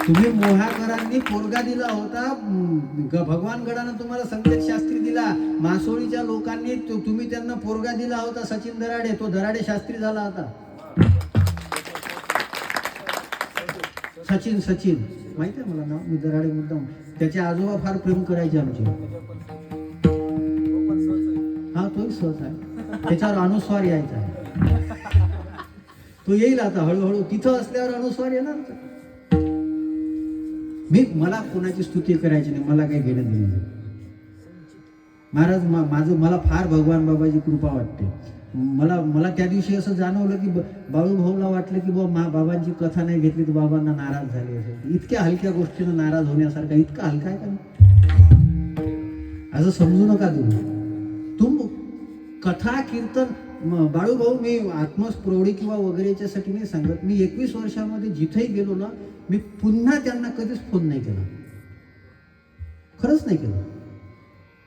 तुम्ही मोहाकरांनी पोरगा दिला होता, भगवान गडानं तुम्हाला संकेत शास्त्री दिला. मासोळीच्या लोकांनी तुम्ही त्यांना पोरगा दिला होता, सचिन दराडे, तो दराडे शास्त्री झाला होता. सचिन माहिती आहे मला नाव, मी दराडे मुद्दाम. त्याचे आजोबा फार प्रेम करायचे आमचे. हा तोही सहज आहे, त्याच्यावर अनुस्वार यायचा आहे. तो येईल आता हळूहळू, तिथं असल्यावर अनुस्वार येणार. मला कोणाची स्तुती करायची नाही, मला काही घेणं देणं नाही. महाराज मला फार भगवान बाबाची कृपा वाटते. मला त्या दिवशी असं जाणवलं की बाळू भाऊला वाटलं की बाबांची कथा नाही घेतली तर बाबांना नाराज झाले असेल. इतक्या हलक्या गोष्टीनं नाराज होण्यासारखा इतका हलका आहे का? असं समजू नका तुम्ही. कथा कीर्तन बाळू भाऊ, मी आत्मस्प्रौढी किंवा वगैरेच्यासाठी नाही सांगत. मी 21 वर्षामध्ये जिथेही गेलो ना, मी पुन्हा त्यांना कधीच फोन नाही केला, खरंच नाही केलं.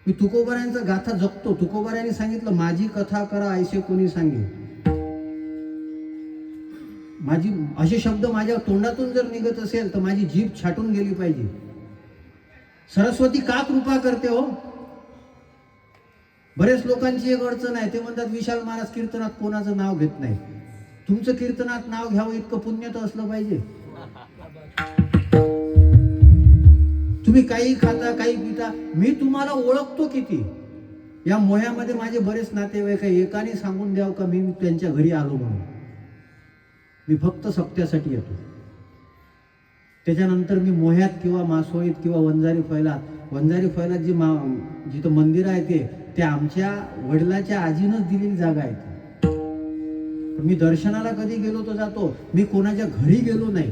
मी तुकोबाऱ्यांचा गाथा जपतो. तुकोबाऱ्यांनी सांगितलं, माझी कथा करा ऐसे कोणी सांगे. असे शब्द माझ्या तोंडातून जर निघत असेल तर माझी जीभ छाटून गेली पाहिजे. सरस्वती का कृपा करते हो? बरेच लोकांची एक अडचण आहे, ते म्हणतात विशाल महाराज कीर्तनात कोणाचं नाव घेत नाही. तुमचं कीर्तनात नाव घ्यावं इतकं पुण्य तर असलं पाहिजे. तुम्ही काही खाता, काही पिता, मी तुम्हाला ओळखतो किती. या मोह्यामध्ये माझे बरेच नातेवाईक आहे. एकाने सांगून द्यावं का मी त्यांच्या घरी आलो म्हणून? मी फक्त सप्त्यासाठी येतो. त्याच्यानंतर मी मोह्यात किंवा मासोळीत किंवा वंजारी फैलात जिथं मंदिर आहे ते आमच्या वडिलाच्या आजीनंच दिलेली जागा आहे. मी दर्शनाला कधी गेलो तर जातो, मी कोणाच्या घरी गेलो नाही.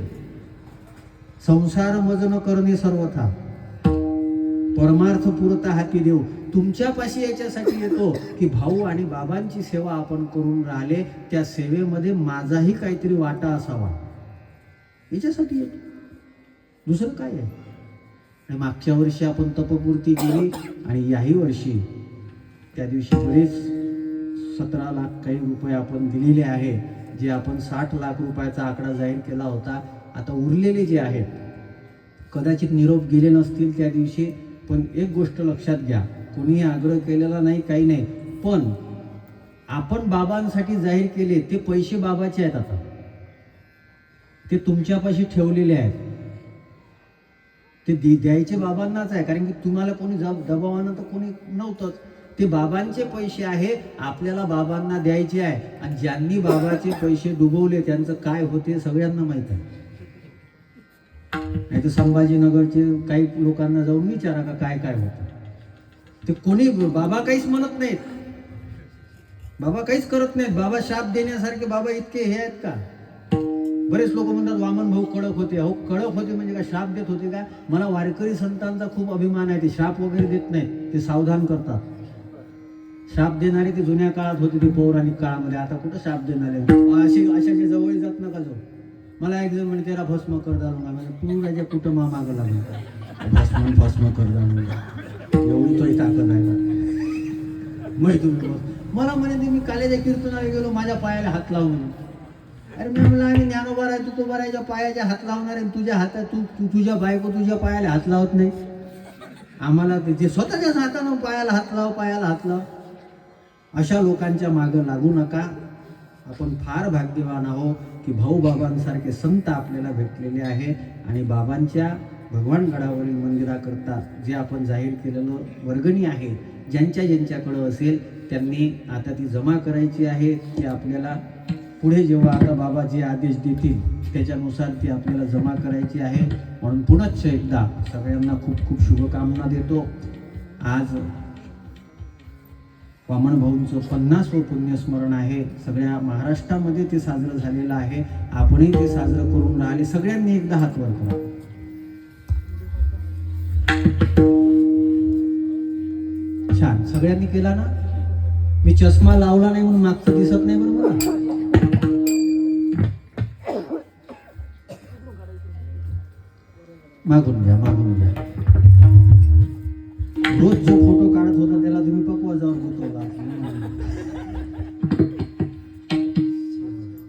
संसार मज न करणे सर्वथा, परमार्थ पुरता हाती देऊ. तुमच्यापाशी याच्यासाठी येतो की भाऊ आणि बाबांची सेवा आपण करून राहिले, त्या सेवेमध्ये माझाही काहीतरी वाटा असावा, याच्यासाठी येतो. दुसरं काय आहे? आणि मागच्या वर्षी आपण तपपूर्ती केली आणि याही वर्षी त्या दिवशी बरेच 17 लाख काही रुपये आपण दिलेले आहे. जे आपण 60 लाख रुपयाचा आकडा जाहीर केला होता. आता उरलेले जे आहेत कदाचित निरोप गेले नसतील त्या दिवशी, पण एक गोष्ट लक्षात घ्या, कोणीही आग्रह केलेला नाही, काही नाही, पण आपण बाबांसाठी जाहीर केले ते पैसे बाबाचे आहेत. आता ते तुमच्यापाशी ठेवलेले आहेत, ते द्यायचे बाबांनाच आहे, कारण की तुम्हाला कोणी दबावानं तर कोणी नव्हतंच. ते बाबांचे पैसे आहे, आपल्याला बाबांना द्यायचे आहे. आणि ज्यांनी बाबाचे पैसे डुबवले त्यांचं काय होते सगळ्यांना माहित आहे. नाही तर संभाजीनगरचे काही लोकांना जाऊन विचारा का काय काय होतं. ते कोणी बाबा काहीच म्हणत नाहीत, बाबा काहीच करत नाहीत. बाबा शाप देण्यासारखे बाबा इतके हे आहेत का? बरेच लोक म्हणतात वामन भाऊ कडक होते. अहो कडक होते म्हणजे काय शाप देत होते का? मला वारकरी संतांचा खूप अभिमान आहे. ते शाप वगैरे देत नाहीत, ते सावधान करतात. शाप देणारे ते जुन्या काळात होते, ते पौराणिक काळामध्ये. आता कुठं शाप देणारे अशाच्या जवळ जात नका जाऊ. मला एक जण म्हणे तेरा भस्म कर दारूंगा, म्हणजे तू राजा कुठं मागं लागला भस्म कर दारूंगा, एवढी तोही ताकद आहे का? तुम्ही मला म्हणे मी कालेच्या कीर्तनाला गेलो, माझ्या पायाला हात लावून. अरे मी म्हणलं आम्ही ज्ञानोबा आहे, तू तो बरायच्या पायाच्या हात लावणार आहे, तुझ्या हातात तुझ्या बायको तुझ्या पायाला हात लावत नाही. आम्हाला ते स्वतःच्याच हातानं पायाला हात लाव, पायाला हात लाव. अशा लोकांच्या मागं लागू नका. आपण फार भाग्यवान आहोत की भाऊ बाबांसारखे संत आपल्याला भेटलेले आहे. आणि बाबांच्या भगवानगडावरील मंदिराकरता जे आपण जाहीर केलेलं वर्गणी आहे, ज्यांच्याकडं असेल त्यांनी आता ती जमा करायची आहे. ती आपल्याला पुढे जेव्हा आता बाबा जे आदेश देतील त्याच्यानुसार ती आपल्याला जमा करायची आहे. म्हणून पुनश्च एकदा सगळ्यांना खूप खूप शुभकामना देतो. आज वामन भाऊंचं 50वं पुण्यस्मरण आहे. सगळ्या महाराष्ट्रामध्ये ते साजरं झालेलं आहे. आपणही ते साजरं करून राहिले. सगळ्यांनी एकदा हात वर करा. छान, सगळ्यांनी केला ना? मी चष्मा लावला नाही म्हणून मागचं दिसत नाही बरोबर. मागून घ्या, मागून घ्या. रोज जो फोटो काढत होता त्याला तुम्ही पकवा जाऊन गुंतवला.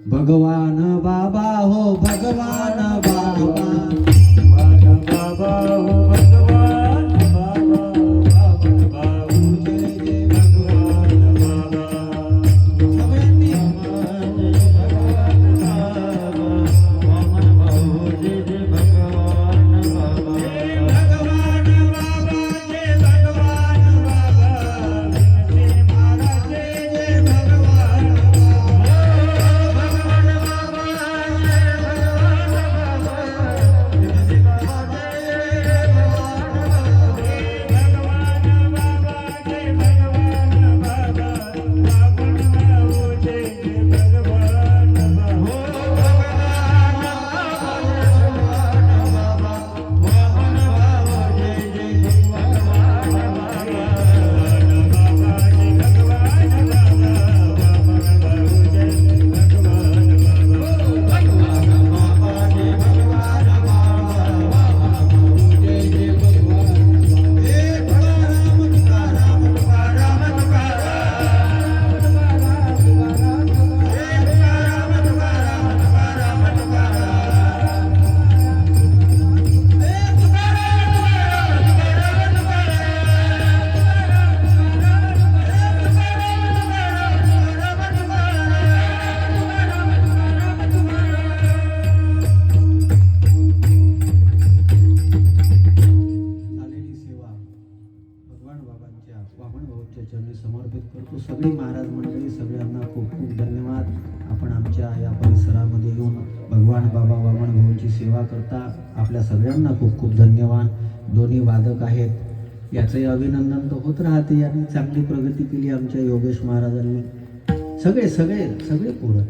भगवान बाबा हो भगवान बाबा, बाबा हो भगवान बाबा, बाबा जय जय भगवान बाबा. सगळ्यांनी भगवान बाबा, वामन भाऊ जय जय भगवान बाबा. चरणी समर्पित करतो. सगळी महाराज मंडळी सगळ्यांना खूप खूप धन्यवाद. आपण आमच्या या परिसरामध्ये येऊन भगवान बाबा वामन भाऊंची सेवा करता. आपल्या सगळ्यांना खूप खूप धन्यवाद. दोन्ही वादक आहेत, याचंही अभिनंदन तर होत राहते. यांनी चांगली प्रगती केली आमच्या योगेश महाराजांनी. सगळे सगळे सगळे पोरं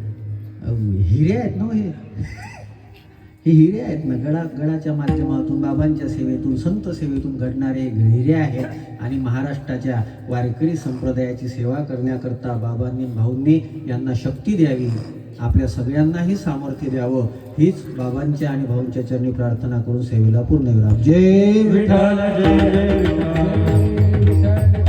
हिरे आहेत ना. हे हिरे आहेत ना. गडाच्या माध्यमातून बाबांच्या सेवेतून संत सेवेतून घडणारे हिरे आहेत. आणि महाराष्ट्राच्या वारकरी संप्रदायाची सेवा करण्याकरता बाबांनी भाऊंनी यांना शक्ती द्यावी, आपल्या सगळ्यांनाही सामर्थ्य द्यावं, हीच बाबांच्या आणि भाऊंच्या चरणी प्रार्थना करून सेवेला पूर्ण करा. जय विठ्ठल, जय जय विठ्ठल.